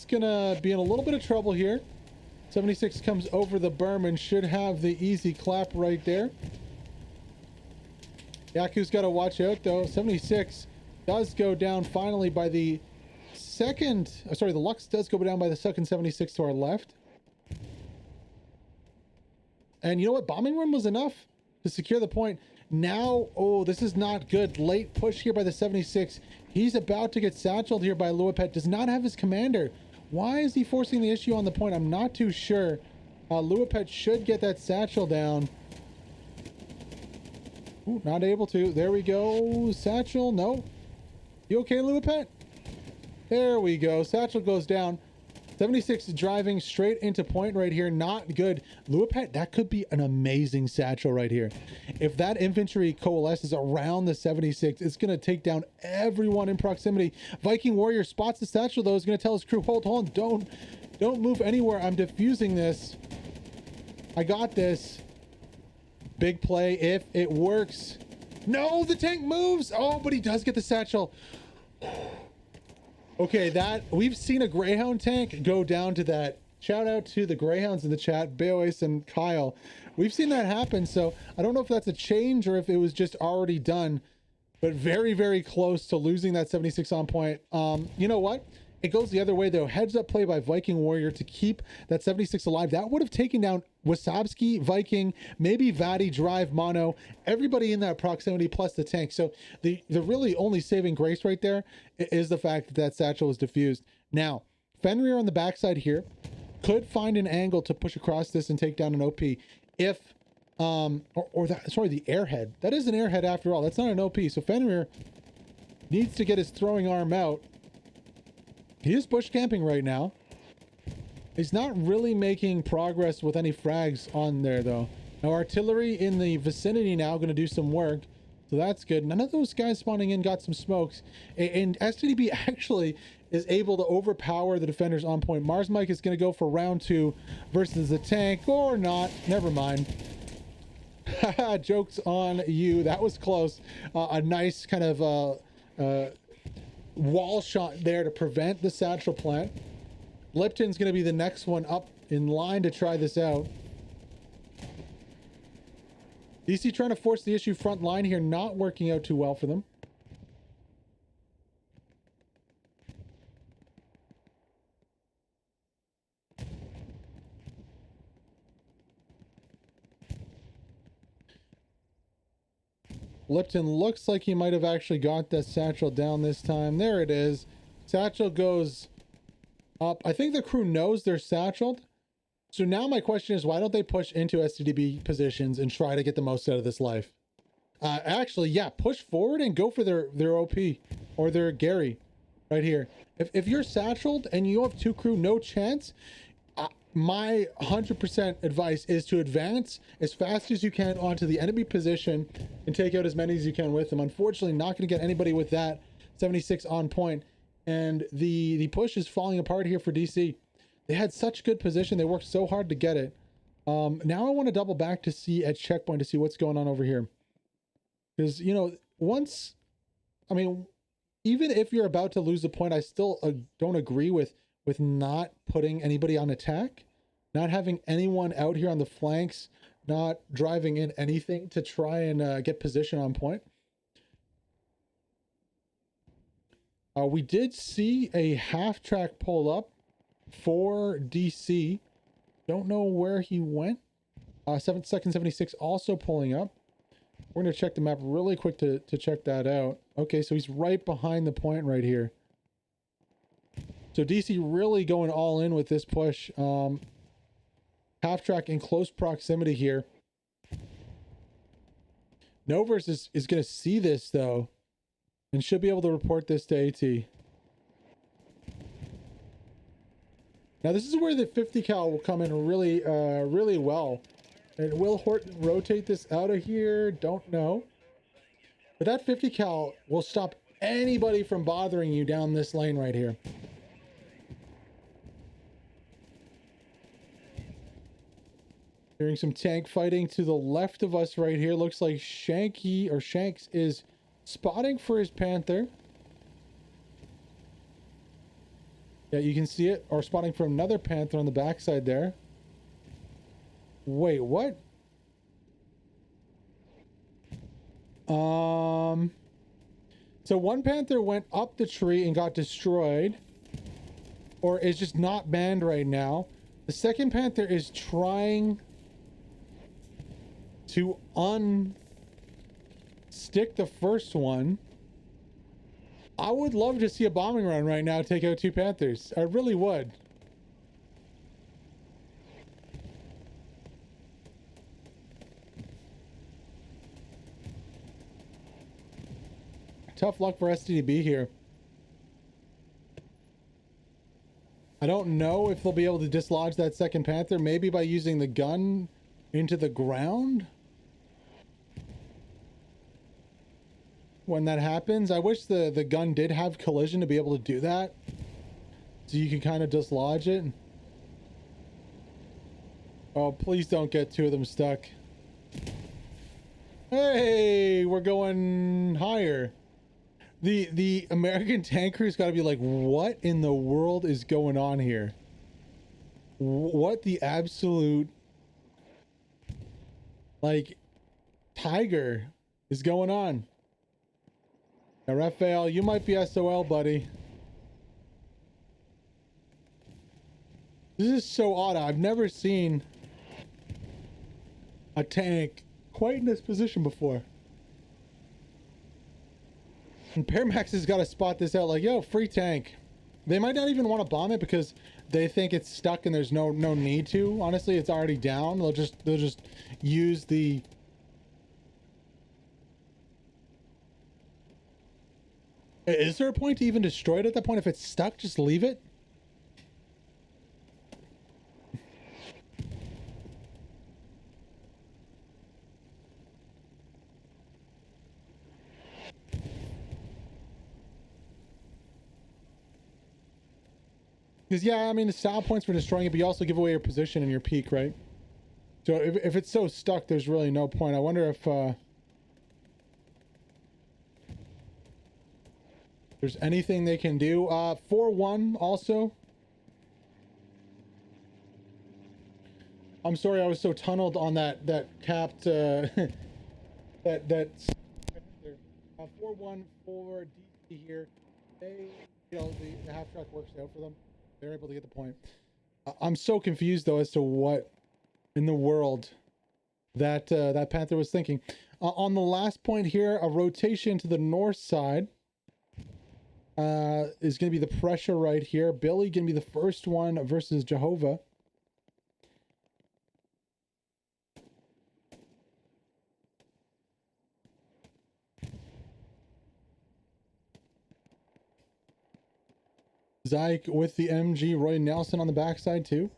gonna be in a little bit of trouble here. 76 comes over the berm and should have the easy clap right there. Yaku's got to watch out, though. 76 does go down finally by the second... sorry, the Lux does go down by the second 76 to our left. And you know what? Bombing run was enough to secure the point. Now, oh, this is not good. Late push here by the 76. He's about to get satcheled here by Luapet. Does not have his commander. Why is he forcing the issue on the point? I'm not too sure. Luapet should get that satchel down. Ooh, not able to. There we go. Satchel. No. You okay, Luapet? There we go. Satchel goes down. 76 driving straight into point right here. Not good. Luapet, that could be an amazing satchel right here. If that infantry coalesces around the 76, it's going to take down everyone in proximity. Viking Warrior spots the satchel, though. Is going to tell his crew, hold on, don't move anywhere. I'm defusing this. I got this. Big play if it works. No, the tank moves. Oh, but he does get the satchel. Okay, that we've seen a Greyhound tank go down to that. Shout out to the Greyhounds in the chat, Beois and Kyle. We've seen that happen, so I don't know if that's a change or if it was just already done, but very, very close to losing that 76 on point. You know what? It goes the other way, though. Heads up play by Viking Warrior to keep that 76 alive. That would have taken down Wasabski, Viking, maybe Vadi, Drive, Mono, everybody in that proximity plus the tank. So the really only saving grace right there is the fact that that satchel was diffused. Now, Fenrir on the backside here could find an angle to push across this and take down an OP if, sorry, the airhead. That is an airhead after all. That's not an OP. So Fenrir needs to get his throwing arm out. He is bush camping right now. He's not really making progress with any frags on there, though. Now, artillery in the vicinity now going to do some work. So that's good. None of those guys spawning in got some smokes. And STDB actually is able to overpower the defenders on point. Mars Mike is going to go for round 2 versus the tank, or not. Never mind. Joke's on you. That was close. A nice kind of wall shot there to prevent the satchel plant. Lipton's going to be the next one up in line to try this out. DC trying to force the issue front line here, not working out too well for them. Lipton looks like he might have actually got that satchel down this time. There it is. Satchel goes up. I think the crew knows they're satcheled. So now my question is, why don't they push into STDB positions and try to get the most out of this life? Actually, yeah, push forward and go for their OP or their Gary right here. If you're satcheled and you have 2 crew, no chance. My 100% advice is to advance as fast as you can onto the enemy position and take out as many as you can with them. Unfortunately, not going to get anybody with that 76 on point. And the push is falling apart here for DC. They had such good position. They worked so hard to get it. Now I want to double back to see at checkpoint to see what's going on over here. Because, you know, once, I mean, even if you're about to lose a point, I still don't agree with not putting anybody on attack, not having anyone out here on the flanks, not driving in anything to try and get position on point. We did see a half track pull up for DC. Don't know where he went. 7 second 76 also pulling up. We're going to check the map really quick to check that out. Okay, so he's right behind the point right here. So DC really going all in with this push. Half track in close proximity here. Novers is going to see this though, and should be able to report this to AT. Now this is where the 50 cal will come in really, really well. And will Horton rotate this out of here? Don't know. But that 50 cal will stop anybody from bothering you down this lane right here. Hearing some tank fighting to the left of us right here. Looks like Shanks is spotting for his Panther. Yeah, you can see it. Or spotting for another Panther on the backside there. Wait, what? So one Panther went up the tree and got destroyed. Or is just not banned right now. The second Panther is trying to unstick the first one. I would love to see a bombing run right now take out 2 Panthers. I really would. Tough luck for STDB here. I don't know if they'll be able to dislodge that second panther, maybe by using the gun into the ground. When that happens, I wish the gun did have collision to be able to do that. So you can kind of dislodge it. Oh, please don't get two of them stuck. Hey, we're going higher. The American tanker's got to be like, what in the world is going on here? What the absolute, like, tiger is going on? Now, Raphael, you might be SOL, buddy. This is so odd. I've never seen a tank quite in this position before. And Paramax has got to spot this out, like, yo, free tank. They might not even want to bomb it because they think it's stuck and there's no need to. Honestly, it's already down. They'll just use the... Is there a point to even destroy it at that point? If it's stuck, just leave it? Because, yeah, I mean, the style points for destroying it, but you also give away your position and your peak, right? So if it's so stuck, there's really no point. I wonder if there's anything they can do. 4-1 also. I'm sorry I was so tunneled on that capped that 4-1 for DC here. They, you know, the half track works out for them. They're able to get the point. I'm so confused though as to what in the world that that Panther was thinking. On the last point here, a rotation to the north side is going to be the pressure right here. Billy going to be the first one versus Jehovah. Zyke with the MG, Roy Nelson on the backside too.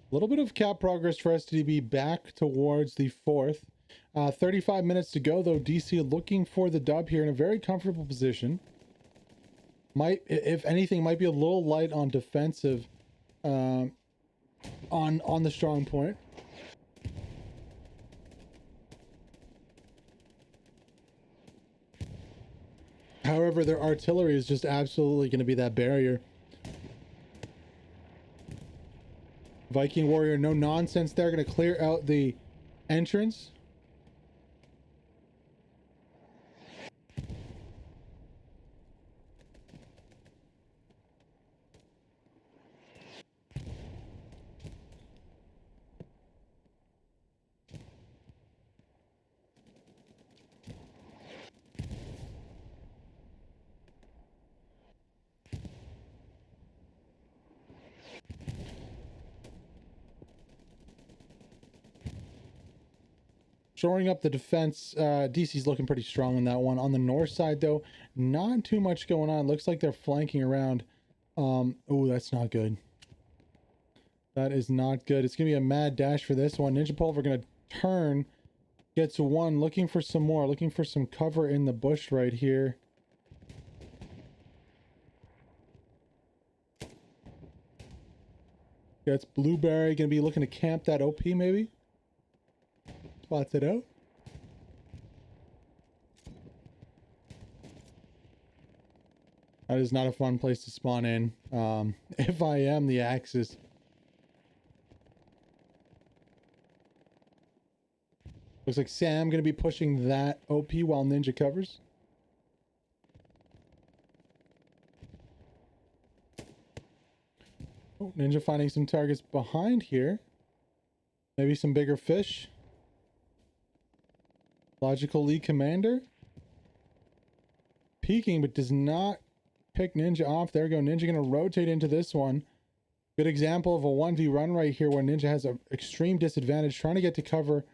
A little bit of cap progress for STDB back towards the fourth. 35 minutes to go though. DC looking for the dub here in a very comfortable position. Might, if anything, might be a little light on defensive on the strong point. However, their artillery is just absolutely going to be that barrier. Viking Warrior, no nonsense. They're going to clear out the entrance. Shoring up the defense. DC's looking pretty strong on that one. On the north side, though, not too much going on. Looks like they're flanking around. Oh, that's not good. That is not good. It's going to be a mad dash for this one. Ninja Pulver going to turn. Gets one. Looking for some more. Looking for some cover in the bush right here. Gets Blueberry. Going to be looking to camp that OP maybe. Spots it out. That is not a fun place to spawn in. If I am the Axis. Looks like Sam going to be pushing that OP while Ninja covers. Oh, Ninja finding some targets behind here. Maybe some bigger fish. Logical League Commander. Peeking, but does not pick Ninja off. There we go. Ninja gonna rotate into this one. Good example of a 1v run right here where Ninja has an extreme disadvantage trying to get to cover.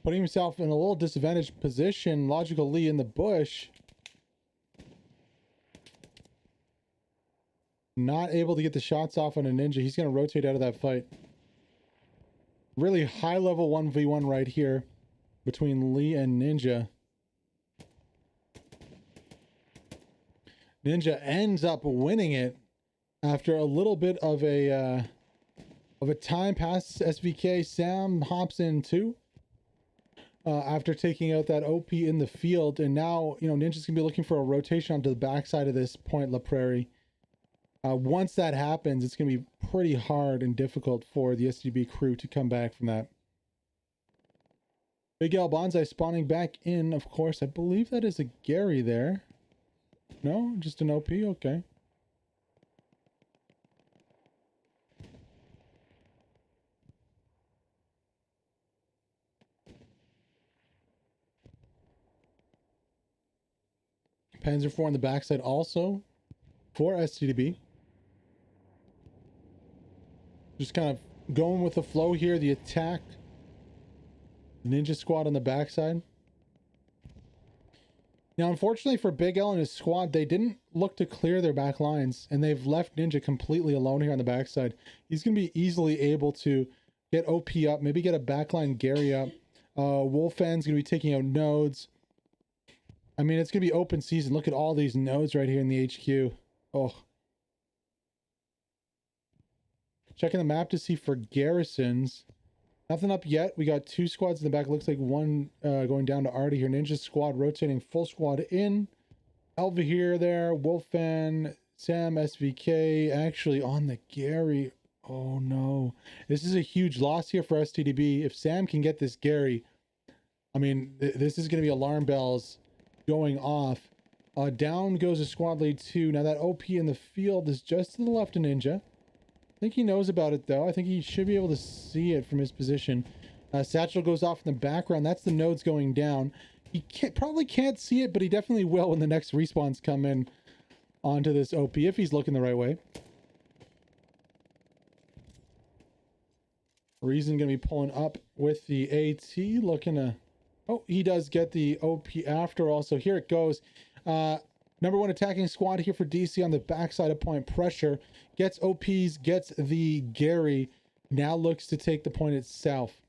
Putting himself in a little disadvantaged position. Logical Lee in the bush. Not able to get the shots off on a Ninja. He's going to rotate out of that fight. Really high level 1v1 right here between Lee and Ninja. Ninja ends up winning it after a little bit of a time past SVK. Sam hops in too after taking out that OP in the field, and now Ninja's gonna be looking for a rotation onto the backside of this Point La Prairie. Once that happens, it's gonna be pretty hard and difficult for the STDB crew to come back from that. Big L Bonsai spawning back in, of course. I believe that is a Gary there. No, just an OP, okay. Panzer IV on the backside also for STDB. Just kind of going with the flow here. The attack. Ninja squad on the backside. Now, unfortunately for Big L and his squad, they didn't look to clear their back lines, and they've left Ninja completely alone here on the backside. He's going to be easily able to get OP up, maybe get a backline Gary up. Wolfan's going to be taking out nodes. I mean, it's going to be open season. Look at all these nodes right here in the HQ. Oh. Checking the map to see for garrisons. Nothing up yet. We got two squads in the back. Looks like one going down to Artie here. Ninja squad rotating full squad in. Elva here, there. Wolfan, Sam, SVK. Actually on the Gary. Oh no. This is a huge loss here for STDB. If Sam can get this Gary, I mean, this is going to be alarm bells going off. Down goes a squad lead 2. Now that OP in the field is just to the left of Ninja. I think he knows about it though. I think he should be able to see it from his position. Satchel goes off in the background. That's the nodes going down. He probably can't see it, but he definitely will when the next respawns come in onto this OP if he's looking the right way. Reason gonna be pulling up with the AT, looking to... Oh, he does get the OP after all. So here it goes. Number 1 attacking squad here for DC on the backside of point. Pressure. Gets OPs, gets the Gary. Now looks to take the point itself.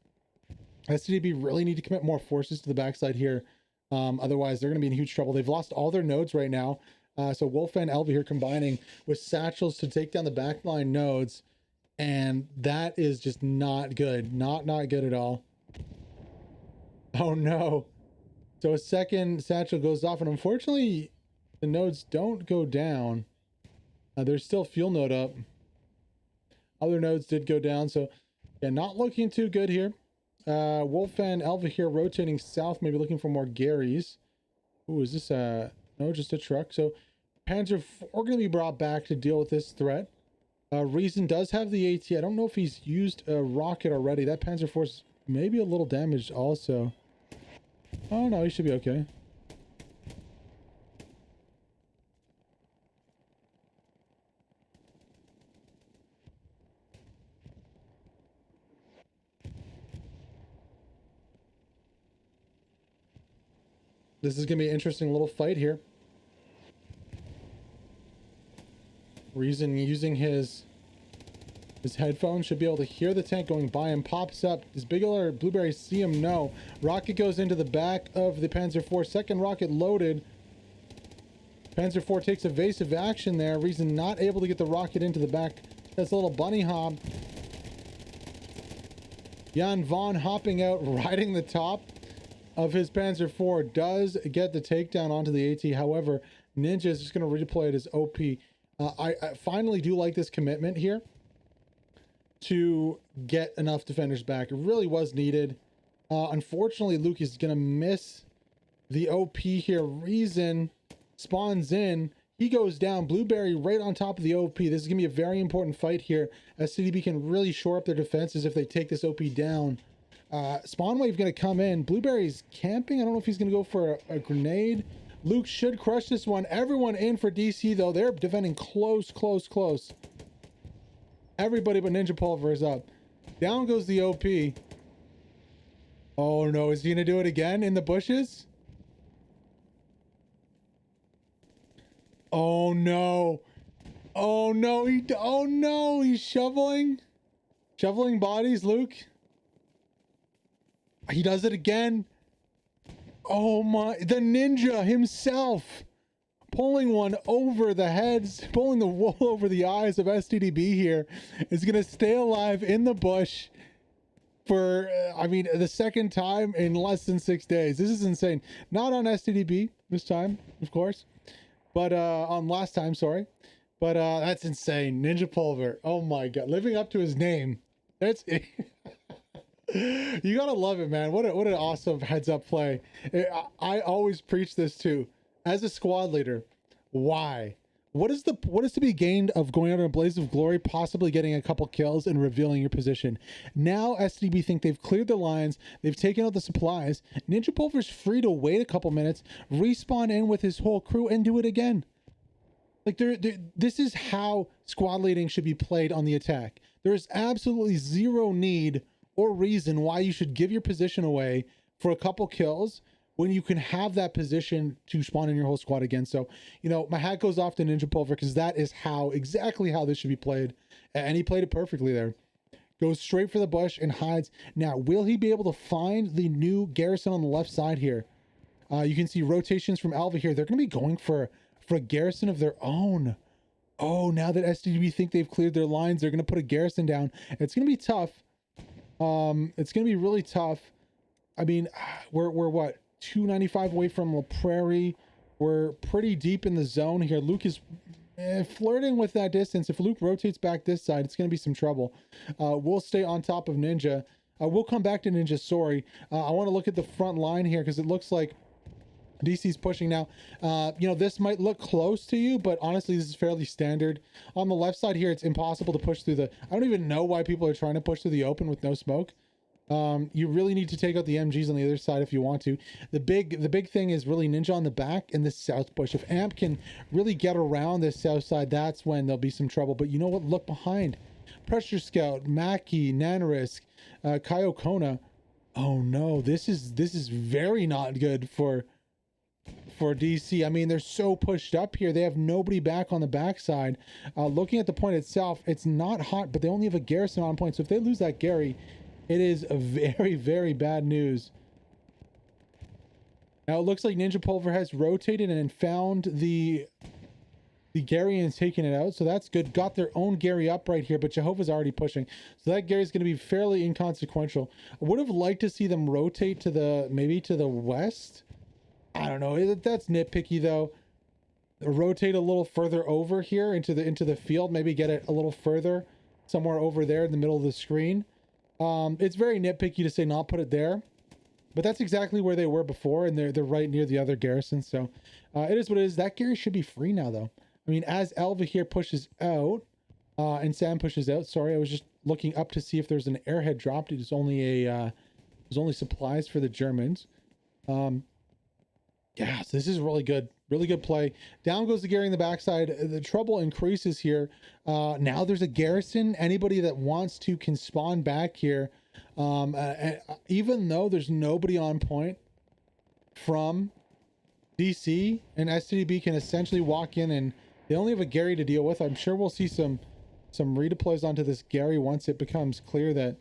STDB really need to commit more forces to the backside here. Otherwise, they're going to be in huge trouble. They've lost all their nodes right now. So Wolf and Elva here combining with Satchels to take down the backline nodes. And that is just not good. Not good at all. Oh no. So a second Satchel goes off, and unfortunately the nodes don't go down. There's still fuel node up. Other nodes did go down, so yeah, not looking too good here. Wolf and Elva here rotating south, maybe looking for more Garys. Ooh, is this no, just a truck. So Panzer IV going to be brought back to deal with this threat. Reason does have the AT. I don't know if he's used a rocket already. That Panzer IV is maybe a little damaged also. Oh no, he should be okay. This is going to be an interesting little fight here. Reason using his headphones should be able to hear the tank going by him. Pops up. Does Big L or Blueberry see him? No. Rocket goes into the back of the Panzer IV. Second rocket loaded. Panzer IV takes evasive action there. Reason not able to get the rocket into the back. That's a little bunny hop. Jan Vaughn hopping out, riding the top of his Panzer IV, does get the takedown onto the AT. However, Ninja is just going to redeploy it as OP. I finally do like this commitment here to get enough defenders back. It really was needed. Unfortunately, Luke is going to miss the OP here. Reason spawns in. He goes down. Blueberry right on top of the OP. This is going to be a very important fight here, as CDB can really shore up their defenses if they take this OP down. Spawn wave going to come in. Blueberry's camping. I don't know if he's going to go for a grenade. Luke should crush this one. Everyone in for DC, though. They're defending close. Everybody but Ninja Pulver is up. Down goes the OP. Oh, no. Is he going to do it again in the bushes? Oh, no. Oh, no. Oh, no. He's shoveling bodies, Luke. He does it again. Oh my, the ninja himself pulling one over the heads, pulling the wool over the eyes of STDB here, is going to stay alive in the bush for, I mean, the second time in less than 6 days. This is insane. Not on STDB this time, of course, but on last time, sorry. But that's insane. Ninja Pulver. Oh my God. Living up to his name. That's it. You gotta love it, man. What an awesome heads up play. I always preach this too. As a squad leader, why? What is to be gained of going out in a blaze of glory, possibly getting a couple kills and revealing your position? Now STDB think they've cleared the lines, they've taken out the supplies. Ninja Pulver's free to wait a couple minutes, respawn in with his whole crew, and do it again. Like this is how squad leading should be played on the attack. There is absolutely zero need or reason why you should give your position away for a couple kills when you can have that position to spawn in your whole squad again. So, you know, my hat goes off to Ninja Pulver, because that is exactly how this should be played. And he played it perfectly there. Goes straight for the bush and hides. Now, will he be able to find the new garrison on the left side here? You can see rotations from Alva here. They're going to be going for a garrison of their own. Oh, now that STDB think they've cleared their lines, they're going to put a garrison down. It's going to be tough. It's going to be really tough. I mean, we're what, 295 away from La Prairie. We're pretty deep in the zone here. Luke is flirting with that distance. If Luke rotates back this side, it's going to be some trouble. We'll stay on top of Ninja. We'll come back to Ninja, sorry. I want to look at the front line here, because it looks like DC's pushing now. You know, this might look close to you, but honestly, this is fairly standard. On the left side here, it's impossible to push through the... I don't even know why people are trying to push through the open with no smoke. You really need to take out the MGs on the other side if you want to. The big thing is really Ninja on the back and the south bush. If Amp can really get around this south side, that's when there'll be some trouble. But you know what? Look behind. Pressure Scout, Mackie, Nanorisk, Kaio Kona. Oh no, this is very not good for DC. I mean, they're so pushed up here. They have nobody back on the backside. Looking at the point itself, it's not hot, but they only have a garrison on point. So if they lose that Gary, it is a very, very bad news. Now it looks like Ninja Pulver has rotated and found the Gary and taken it out. So that's good. Got their own Gary up right here, but Jehovah's already pushing. So that Gary's going to be fairly inconsequential. I would have liked to see them rotate to maybe to the west. I don't know. That's nitpicky though. Rotate a little further over here into the field. Maybe get it a little further, somewhere over there in the middle of the screen. It's very nitpicky to say not put it there, but that's exactly where they were before, and they're right near the other garrison. So it is what it is. That Gary should be free now though. I mean, as Elva here pushes out, and Sam pushes out. Sorry, I was just looking up to see if there's an airhead dropped. It was only only supplies for the Germans. Yeah, so this is really good play. Down goes the Gary in the backside. The trouble increases here. Now there's a garrison. Anybody that wants to can spawn back here. Even though there's nobody on point from DC, and STDB can essentially walk in, and they only have a Gary to deal with. I'm sure we'll see some redeploys onto this Gary once it becomes clear that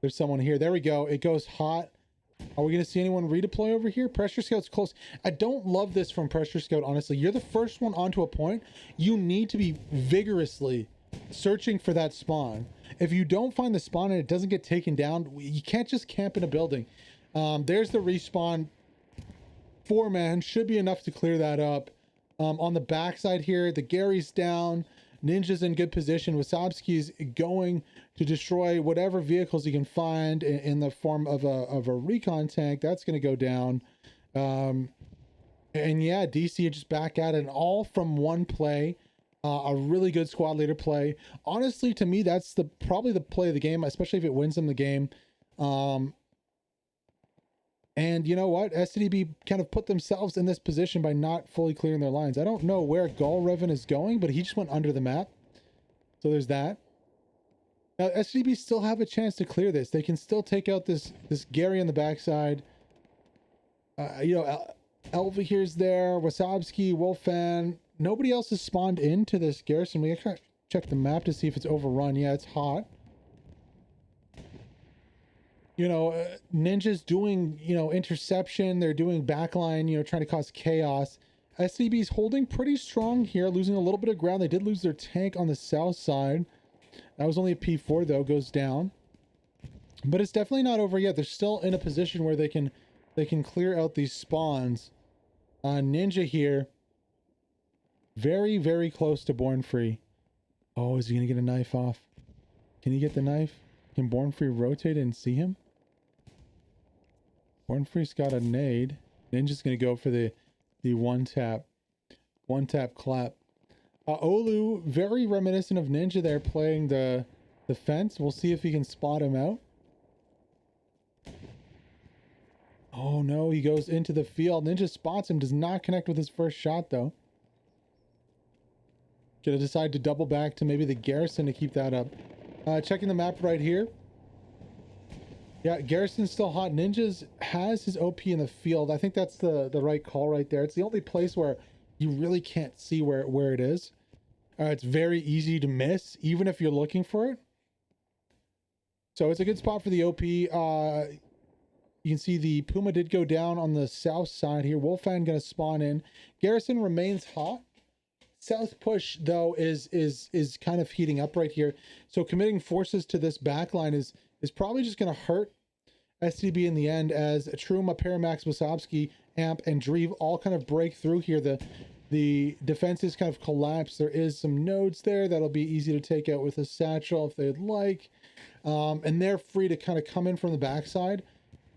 there's someone here. There we go. It goes hot. Are we going to see anyone redeploy over here? Pressure Scout's close. I don't love this from Pressure Scout, honestly. You're the first one onto a point. You need to be vigorously searching for that spawn. If you don't find the spawn and it doesn't get taken down, you can't just camp in a building. There's the respawn. 4-man should be enough to clear that up. On the backside here, the Gary's down. Ninja's in good position. Wasabski's going to destroy whatever vehicles he can find in the form of a recon tank. That's going to go down. And yeah, DC just back at it, and all from one play. A really good squad leader play. Honestly, to me, that's probably the play of the game, especially if it wins them the game. And you know what? STDB kind of put themselves in this position by not fully clearing their lines. I don't know where Gulrevan is going, but he just went under the map. So there's that. Now, STDB still have a chance to clear this. They can still take out this Gary on the backside. You know, Elva here's there. Wasabski, Wolfan. Nobody else has spawned into this garrison. We gotta check the map to see if it's overrun. Yeah, it's hot. You know, Ninja's doing, you know, interception. They're doing backline, you know, trying to cause chaos. SCB's holding pretty strong here, losing a little bit of ground. They did lose their tank on the south side. That was only a P4 though, goes down. But it's definitely not over yet. They're still in a position where they can clear out these spawns. Ninja here, very, very close to Born Free. Oh, is he gonna get a knife off? Can he get the knife? Can Born Free rotate and see him? Born Free's got a nade. Ninja's gonna go for the one tap clap. Olu, very reminiscent of Ninja there, playing the fence. We'll see if he can spot him out. Oh no, he goes into the field. Ninja spots him, does not connect with his first shot though. Gonna decide to double back to maybe the garrison to keep that up. Checking the map right here. Yeah, Garrison's still hot. Ninjas has his OP in the field. I think that's the right call right there. It's the only place where you really can't see where it is. It's very easy to miss, even if you're looking for it. So it's a good spot for the OP. You can see the Puma did go down on the south side here. Wolfan gonna spawn in. Garrison remains hot. South push though is kind of heating up right here. So committing forces to this backline is probably just going to hurt STB in the end, as Truma, Paramax, Wasowski, Amp, and Dreve all kind of break through here. The defenses kind of collapse. There is some nodes there that'll be easy to take out with a satchel if they'd like. And they're free to kind of come in from the backside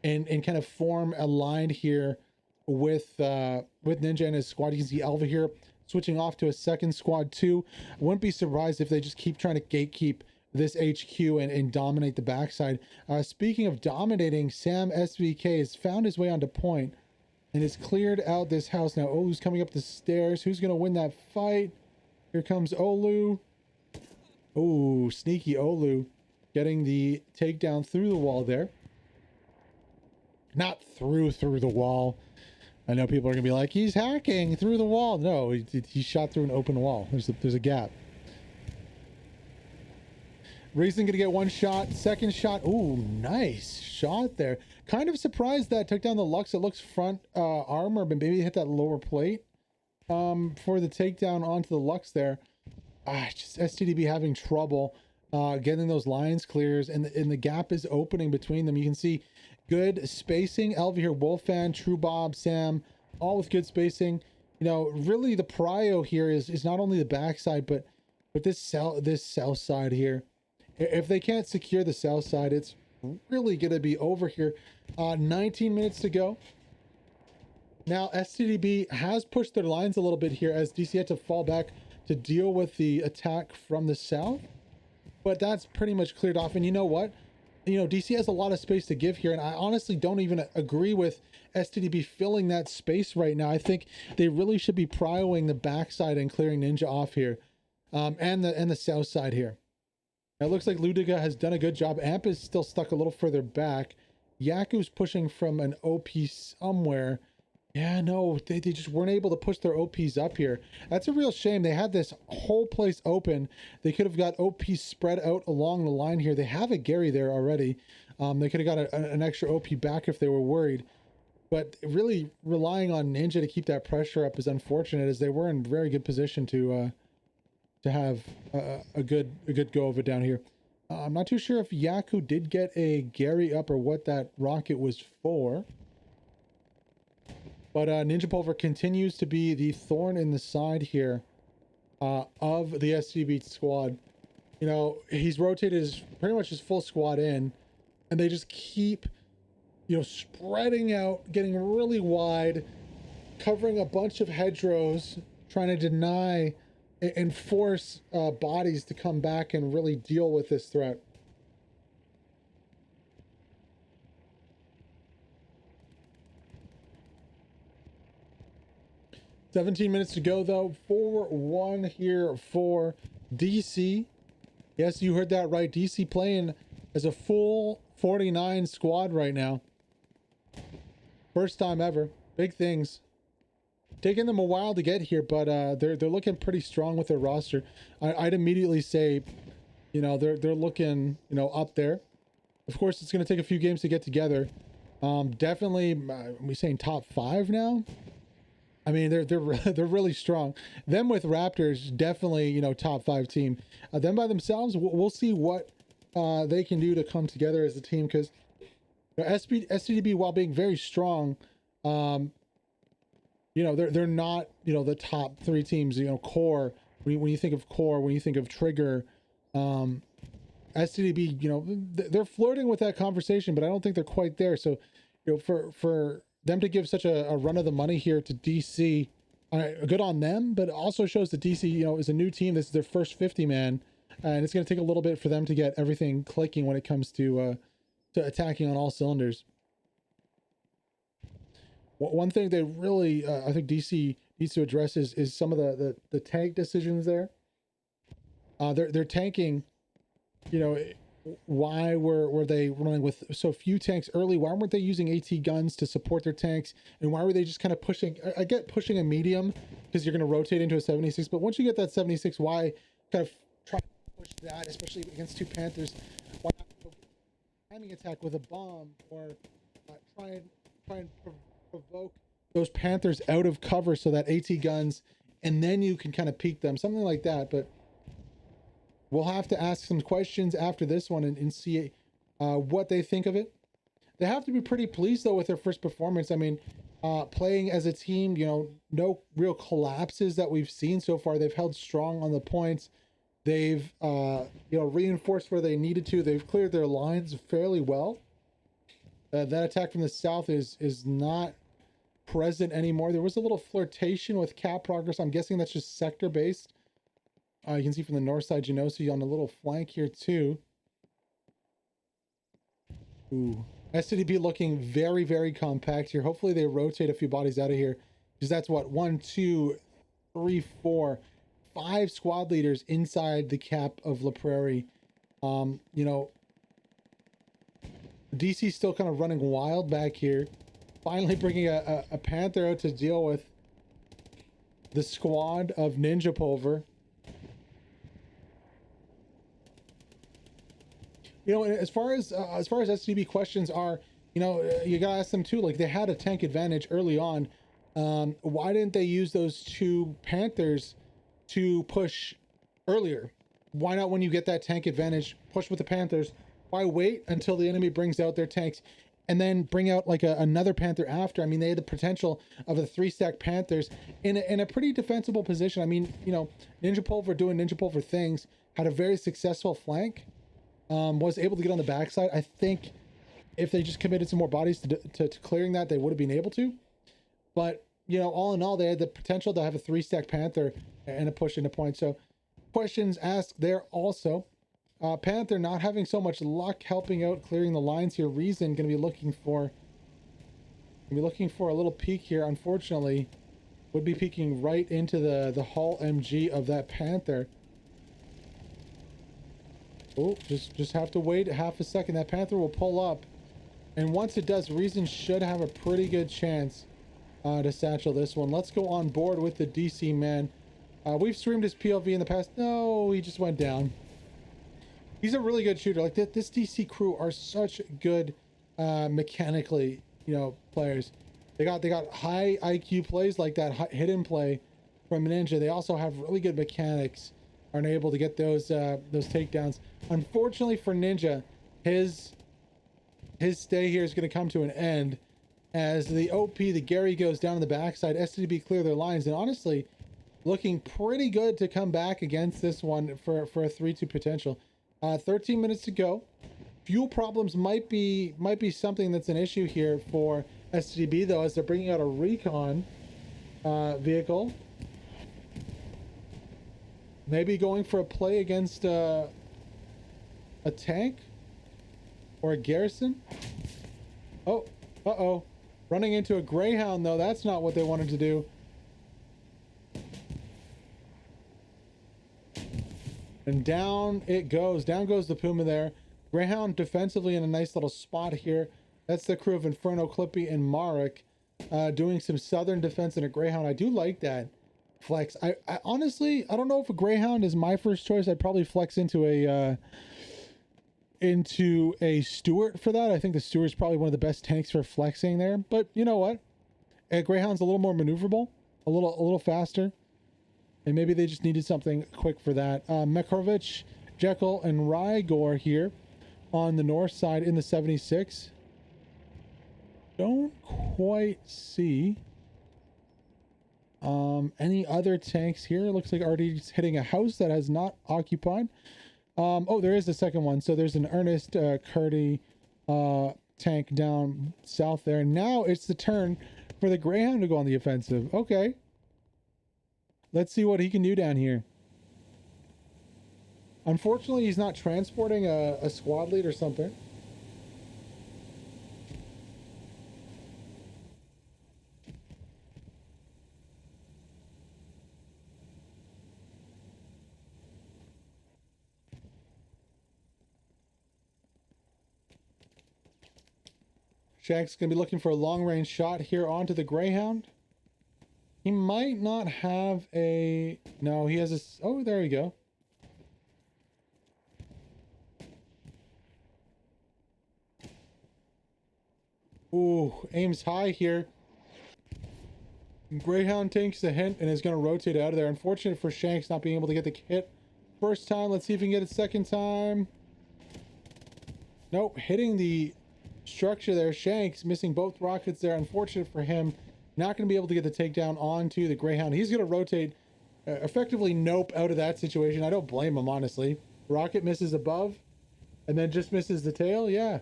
and kind of form a line here with Ninja and his squad. You can see Elva here switching off to a second squad too. I wouldn't be surprised if they just keep trying to gatekeep this HQ and dominate the backside. Speaking of dominating, Sam SVK has found his way onto point and has cleared out this house. Now Olu's coming up the stairs. Who's going to win that fight? Here comes Olu. Oh, sneaky Olu getting the takedown through the wall there. Not through the wall. I know people are going to be like, he's hacking through the wall. No, he shot through an open wall. There's a gap. Reason gonna get one shot, second shot. Ooh, nice shot there. Kind of surprised that took down the Lux. It looks front armor, but maybe hit that lower plate for the takedown onto the Lux there. Just STDB having trouble getting those lines clears, and the gap is opening between them. You can see good spacing. Elva here, Wolfan, True Bob, Sam, all with good spacing. You know, really the prio here is not only the backside, but this south side here. If they can't secure the south side, it's really going to be over here. 19 minutes to go. Now, STDB has pushed their lines a little bit here as DC had to fall back to deal with the attack from the south. But that's pretty much cleared off. And you know what? You know, DC has a lot of space to give here. And I honestly don't even agree with STDB filling that space right now. I think they really should be prioing the backside and clearing Ninja off here. And the south side here. It looks like Ludiga has done a good job. Amp is still stuck a little further back. Yaku's pushing from an OP somewhere. Yeah, no, they just weren't able to push their OPs up here. That's a real shame. They had this whole place open. They could have got OPs spread out along the line here. They have a Gary there already. They could have got an extra OP back if they were worried. But really relying on Ninja to keep that pressure up is unfortunate, as they were in very good position to have a good go of it down here. I'm not too sure if Yaku did get a Gary up or what that rocket was for. But Ninja Pulver continues to be the thorn in the side here of the SCB squad. You know, he's rotated pretty much his full squad in, and they just keep, you know, spreading out, getting really wide, covering a bunch of hedgerows, trying to deny and force bodies to come back and really deal with this threat. 17 minutes to go though. 4-1 here for DC. Yes, you heard that right. DC playing as a full 49 squad right now. First time ever. Big things. Taking them a while to get here, but they're looking pretty strong with their roster. I'd immediately say, you know, they're looking, you know, up there. Of course, it's going to take a few games to get together. Definitely, are we saying top 5 now? I mean, they're really strong. Them with Raptors, definitely, you know, top 5 team. Them by themselves, we'll see what they can do to come together as a team, because you know, STDB, while being very strong, you know, they're not, you know, the top 3 teams. You know, core. When you think of core, when you think of trigger, STDB, you know, they're flirting with that conversation, but I don't think they're quite there. So, you know, for them to give such a run of the money here to DC, good on them, but it also shows that DC, you know, is a new team. This is their first 50 man, and it's going to take a little bit for them to get everything clicking when it comes to attacking on all cylinders. One thing they really, I think DC needs to address is some of the tank decisions there. They're tanking, you know. Why were they running with so few tanks early? Why weren't they using AT guns to support their tanks? And why were they just kind of pushing? I get pushing a medium because you're going to rotate into a 76, but once you get that 76, why kind of try to push that, especially against 2 Panthers? Why not go timing attack with a bomb, or try and provoke those Panthers out of cover so that AT guns, and then you can kind of peek them, something like that. But we'll have to ask some questions after this one and see what they think of it. They have to be pretty pleased, though, with their first performance. I mean, playing as a team, you know, no real collapses that we've seen so far. They've held strong on the points. They've, you know, reinforced where they needed to. They've cleared their lines fairly well. That attack from the south is not present anymore. There was a little flirtation with cap progress. I'm guessing that's just sector-based. You can see from the north side, Genosi on the little flank here too. Ooh, STDB looking very, very compact here. Hopefully they rotate a few bodies out of here, because that's what, 1, 2, 3, 4, 5 squad leaders inside the cap of La Prairie. You know, DC still kind of running wild back here. Finally bringing a Panther out to deal with the squad of Ninja Pulver. You know, as far as STDB questions are, you know, you gotta ask them too. Like, they had a tank advantage early on. Why didn't they use those 2 Panthers to push earlier? Why not, when you get that tank advantage, push with the Panthers? Why wait until the enemy brings out their tanks and then bring out like another Panther after? I mean, they had the potential of a 3-stack Panthers in a pretty defensible position. I mean, you know, Ninja Pulver doing Ninja Pulver things, had a very successful flank. Was able to get on the backside. I think if they just committed some more bodies to clearing that, they would have been able to. But, you know, all in all, they had the potential to have a 3-stack Panther and a push into point. So questions asked there also. Panther not having so much luck helping out clearing the lines here. Reason going to be looking for a little peek here. Unfortunately, would be peeking right into the hull MG of that Panther. Oh, just have to wait half a second. That Panther will pull up, and once it does, Reason should have a pretty good chance to satchel this one. Let's go on board with the DC man. We've streamed his POV in the past. No, he just went down. He's a really good shooter. Like, this DC crew are such good mechanically, you know, players. They got high IQ plays like that hidden play from Ninja. They also have really good mechanics. Aren't able to get those takedowns. Unfortunately for Ninja, his stay here is going to come to an end as the OP, the Gary, goes down on the backside. STDB clear their lines, and honestly, looking pretty good to come back against this one for a 3-2 potential. 13 minutes to go. Fuel problems might be something that's an issue here for STDB, though, as they're bringing out a recon vehicle. Maybe going for a play against a tank or a garrison. Oh, uh-oh. Running into a Greyhound, though. That's not what they wanted to do. And down it goes. Down goes the Puma there. Greyhound defensively in a nice little spot here. That's the crew of Inferno, Clippy, and Marek doing some southern defense in a Greyhound. I do like that flex. I honestly, I don't know if a Greyhound is my first choice. I'd probably flex into a Stuart for that. I think the Stuart is probably one of the best tanks for flexing there. But you know what? A Greyhound's a little more maneuverable, a little faster. And maybe they just needed something quick for that. Mekrovich, Jekyll, and Rygor here on the north side in the 76. Don't quite see any other tanks here. It looks like already hitting a house that has not occupied. Oh, there is the second one. So there's an Ernest Curdy tank down south there. And now it's the turn for the Greyhound to go on the offensive. Okay. Let's see what he can do down here. Unfortunately, he's not transporting a squad lead or something. Shank's going to be looking for a long-range shot here onto the Greyhound. He might not have a... No, he has a... Oh, there you go. Ooh, aims high here. Greyhound takes the hint and is going to rotate out of there. Unfortunate for Shanks not being able to get the hit first time. Let's see if he can get it second time. Nope, hitting the structure there. Shanks missing both rockets there. Unfortunate for him. Not going to be able to get the takedown onto the Greyhound. He's going to rotate, effectively nope out of that situation. I don't blame him, honestly. Rocket misses above and then just misses the tail. Yeah,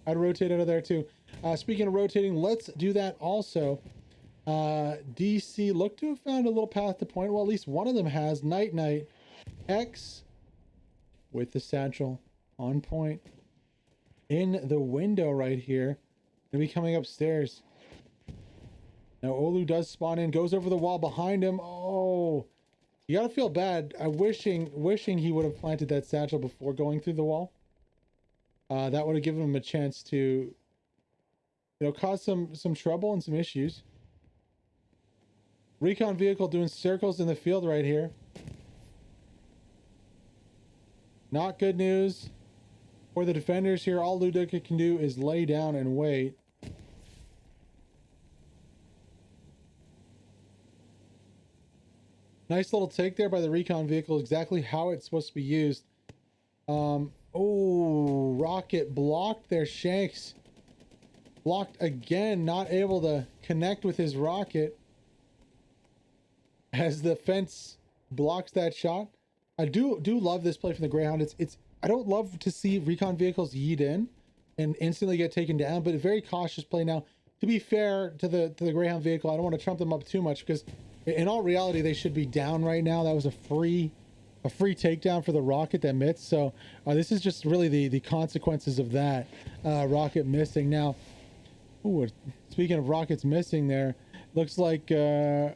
I'd rotate out of there too. Speaking of rotating, let's do that also. DC look to have found a little path to point. Well, at least one of them has. Night Night X with the satchel on point in the window right here. Gonna be coming upstairs. Now Olu does spawn in, goes over the wall behind him. Oh, you gotta feel bad. I wishing he would have planted that satchel before going through the wall. That would have given him a chance to, you know, cause some trouble and some issues. Recon vehicle doing circles in the field right here. Not good news for the defenders here. All Ludica can do is lay down and wait. Nice little take there by the recon vehicle. Exactly how it's supposed to be used. Oh, rocket blocked there. Shanks blocked again. Not able to connect with his rocket as the fence blocks that shot. I do love this play from the Greyhound. It's I don't love to see recon vehicles yeet in and instantly get taken down, but a very cautious play. Now, to be fair to the Greyhound vehicle, I don't want to trump them up too much because in all reality, they should be down right now. That was a free takedown for the rocket that missed. So this is just really the consequences of that rocket missing. Now, ooh, speaking of rockets missing there, looks like I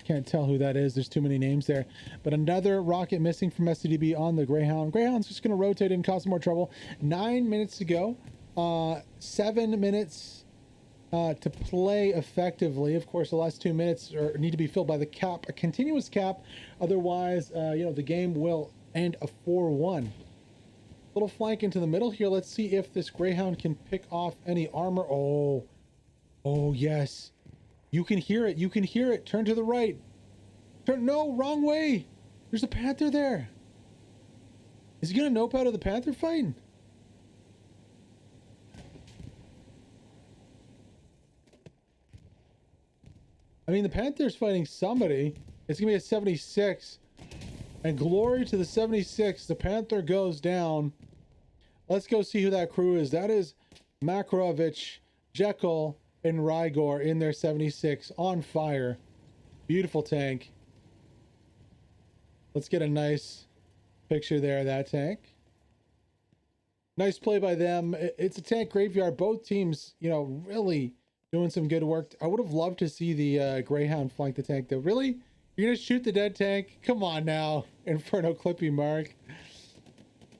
can't tell who that is. There's too many names there. But another rocket missing from STDB on the Greyhound. Greyhound's just going to rotate and cause more trouble. 9 minutes to go. 7 minutes to play effectively. Of course, the last 2 minutes need to be filled by the cap, a continuous cap. Otherwise, you know, the game will end a 4-1. Little flank into the middle here. Let's see if this Greyhound can pick off any armor. Oh, yes. You can hear it. You can hear it. Turn to the right. Turn. No, wrong way. There's a Panther there. Is he going to nope out of the Panther fight? I mean, the Panther's fighting somebody. It's going to be a 76. And glory to the 76. The Panther goes down. Let's go see who that crew is. That is Makarovich, Jekyll, and Rygor in their 76 on fire. Beautiful tank. Let's get a nice picture there of that tank. Nice play by them. It's a tank graveyard. Both teams, you know, really doing some good work. I would have loved to see the Greyhound flank the tank though. Really, You're gonna shoot the dead tank? Come on now, Inferno Clippy Mark.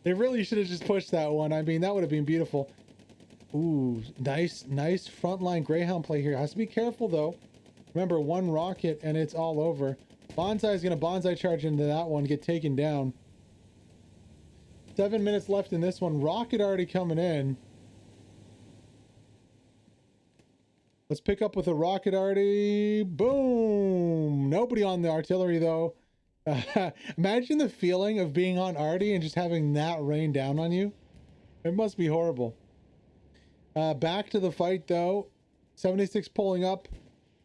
They really should have just pushed that one. I mean, that would have been beautiful. Ooh, nice frontline Greyhound play here. Has to be careful though. Remember, one rocket and it's all over. Bonsai is gonna bonsai charge into that one, get taken down. 7 minutes left in this one. Rocket already coming in. Let's pick up with a rocket already. Boom! Nobody on the artillery though. Imagine the feeling of being on arty and just having that rain down on you. It must be horrible. Back to the fight though. 76 pulling up.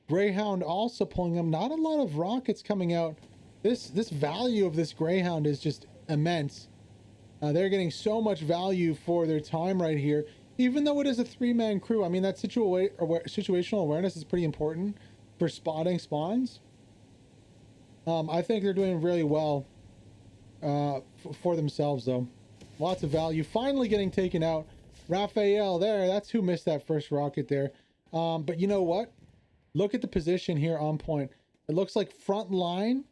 Greyhound also pulling up. Not a lot of rockets coming out. This value of this Greyhound is just immense. They're getting so much value for their time right here. Even though it is a 3-man crew, I mean, that situational awareness is pretty important for spotting spawns. I think they're doing really well for themselves, though. Lots of value. Finally getting taken out. Raphael there. That's who missed that first rocket there. But you know what? Look at the position here on point. It looks like front line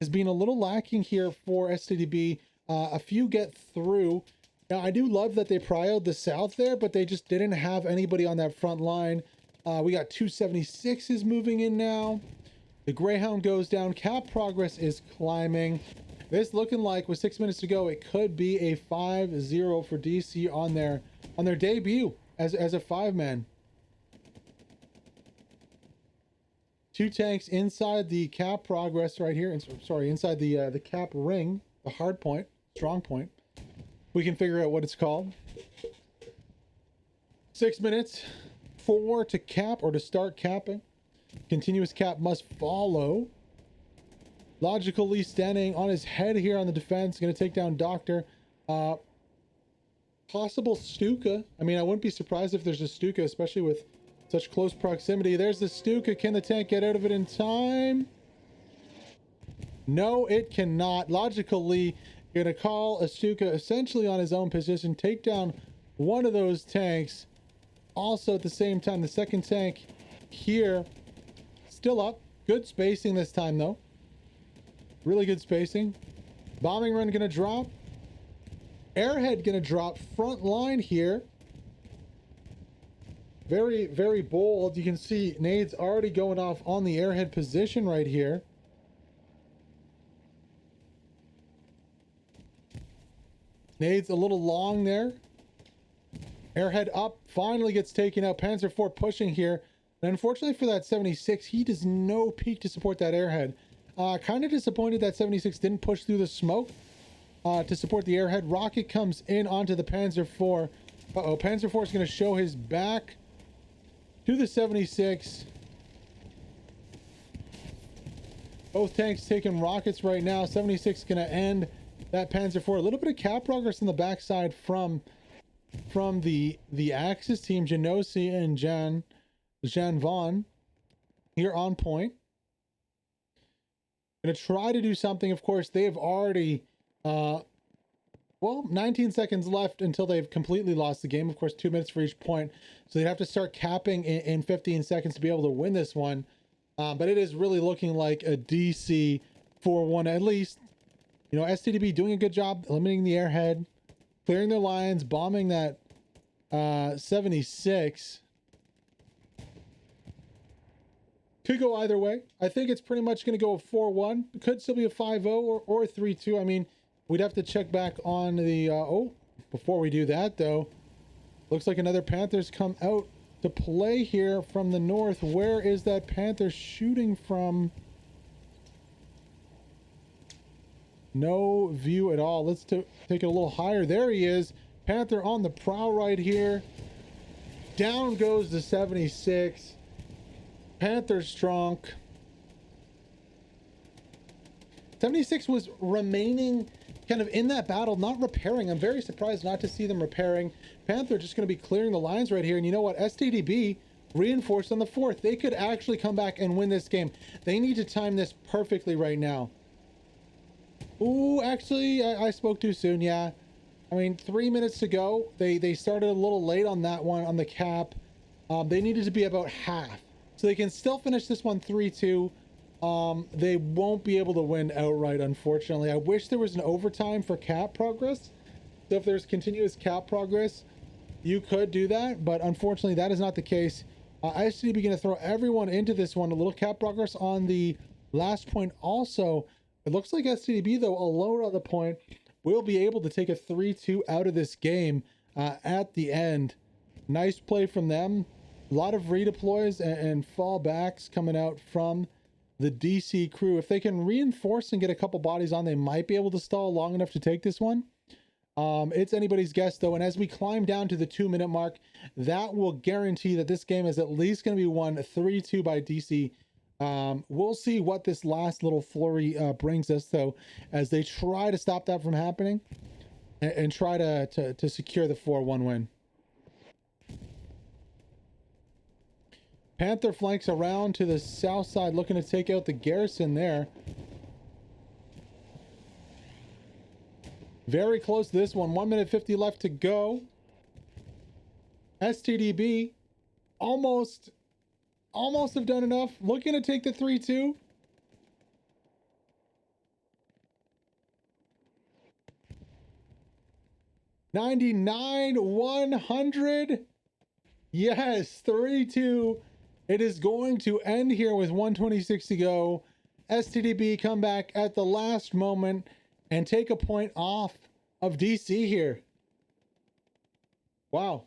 has been a little lacking here for STDB. A few get through. Now, I do love that they prioed the south there, but they just didn't have anybody on that front line. We got 276s moving in now. The Greyhound goes down. Cap progress is climbing. This looking like with 6 minutes to go, it could be a 5-0 for DC on their debut as a 5-man. 2 tanks inside the cap progress right here. Sorry, inside the cap ring, the hard point, strong point. We can figure out what it's called. 6 minutes. 4 to cap or to start capping. Continuous cap must follow. Logically standing on his head here on the defense. Going to take down Doctor. Possible Stuka. I mean, I wouldn't be surprised if there's a Stuka, especially with such close proximity. There's the Stuka. Can the tank get out of it in time? No, it cannot. Logically, you're going to call a Stuka essentially on his own position. Take down one of those tanks. Also at the same time, the second tank here still up. Good spacing this time though. Really good spacing. Bombing run gonna drop. Airhead gonna drop. Front line here. Very, very bold. You can see nades already going off on the airhead position right here. Nades a little long there. Airhead up, finally gets taken out. Panzer IV pushing here. And unfortunately for that 76, he does no peak to support that airhead. Kind of disappointed that 76 didn't push through the smoke to support the airhead. Rocket comes in onto the Panzer IV. Uh-oh, Panzer IV is going to show his back to the 76. Both tanks taking rockets right now. 76 going to end that Panzer IV. A little bit of cap progress in the backside from the Axis team, Genosi and Jan Vaughn here on point. Gonna try to do something. Of course, they have already 19 seconds left until they've completely lost the game. Of course, 2 minutes for each point, so they'd have to start capping in 15 seconds to be able to win this one. But it is really looking like a DC 4-1 at least. You know, STDB doing a good job eliminating the airhead, clearing their lines, bombing that 76. Could go either way. I think it's pretty much going to go a 4-1. It could still be a 5-0 or a 3-2. I mean, we'd have to check back on the... before we do that, though, looks like another Panther's come out to play here from the north. Where is that Panther shooting from? No view at all. Let's take it a little higher. There he is. Panther on the prowl right here. Down goes the 76. Panther strong. 76 was remaining kind of in that battle, not repairing. I'm very surprised not to see them repairing. Panther just going to be clearing the lines right here. And you know what? STDB reinforced on the 4th. They could actually come back and win this game. They need to time this perfectly right now. Ooh, actually, I spoke too soon. Yeah. I mean, 3 minutes to go. They started a little late on that one on the cap. They needed to be about half. So they can still finish this one 3-2. they won't be able to win outright, unfortunately. I wish there was an overtime for cap progress. So if there's continuous cap progress, you could do that, but unfortunately that is not the case. STDB going to throw everyone into this one. A little cap progress on the last point. Also, it looks like STDB, though, alone on the point, will be able to take a 3-2 out of this game at the end. Nice play from them. A lot of redeploys and fallbacks coming out from the DC crew. If they can reinforce and get a couple bodies on, they might be able to stall long enough to take this one. It's anybody's guess, though, and as we climb down to the 2-minute mark, that will guarantee that this game is at least going to be won 3-2 by DC. We'll see what this last little flurry brings us, though, as they try to stop that from happening and try to secure the 4-1 win. Panther flanks around to the south side, looking to take out the garrison there. Very close to this one. 1 minute 50 left to go. STDB almost have done enough. Looking to take the 3-2. $99,100. Yes, 3-2. It is going to end here with 126 to go. STDB come back at the last moment and take a point off of DC here. Wow.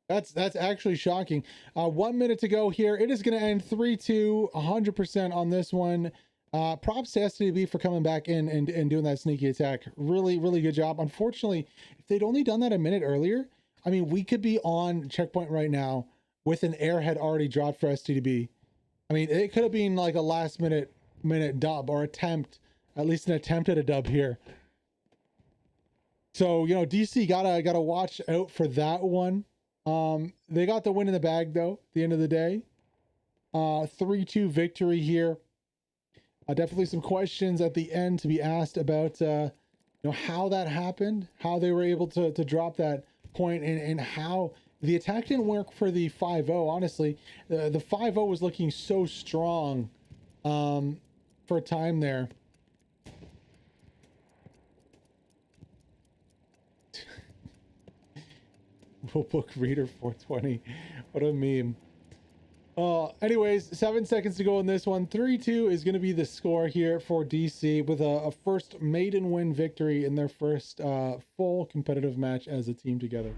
That's actually shocking. 1 minute to go here. It is going to end 3-2, 100% on this one. Props to STDB for coming back in and doing that sneaky attack. Really, really good job. Unfortunately, if they'd only done that a minute earlier, I mean, we could be on checkpoint right now with an airhead already dropped for STDB. I mean, it could have been like a last minute dub or attempt, at least an attempt at a dub here. So, you know, DC gotta watch out for that one. They got the win in the bag, though, at the end of the day. 3-2 victory here. Definitely some questions at the end to be asked about, you know, how that happened, how they were able to drop that point, and how the attack didn't work for the 5-0. Honestly, the 5-0 was looking so strong for a time there. Book reader 420. What a meme. Anyways, 7 seconds to go in this one. 3-2 is going to be the score here for DC with a first maiden win victory in their first full competitive match as a team together.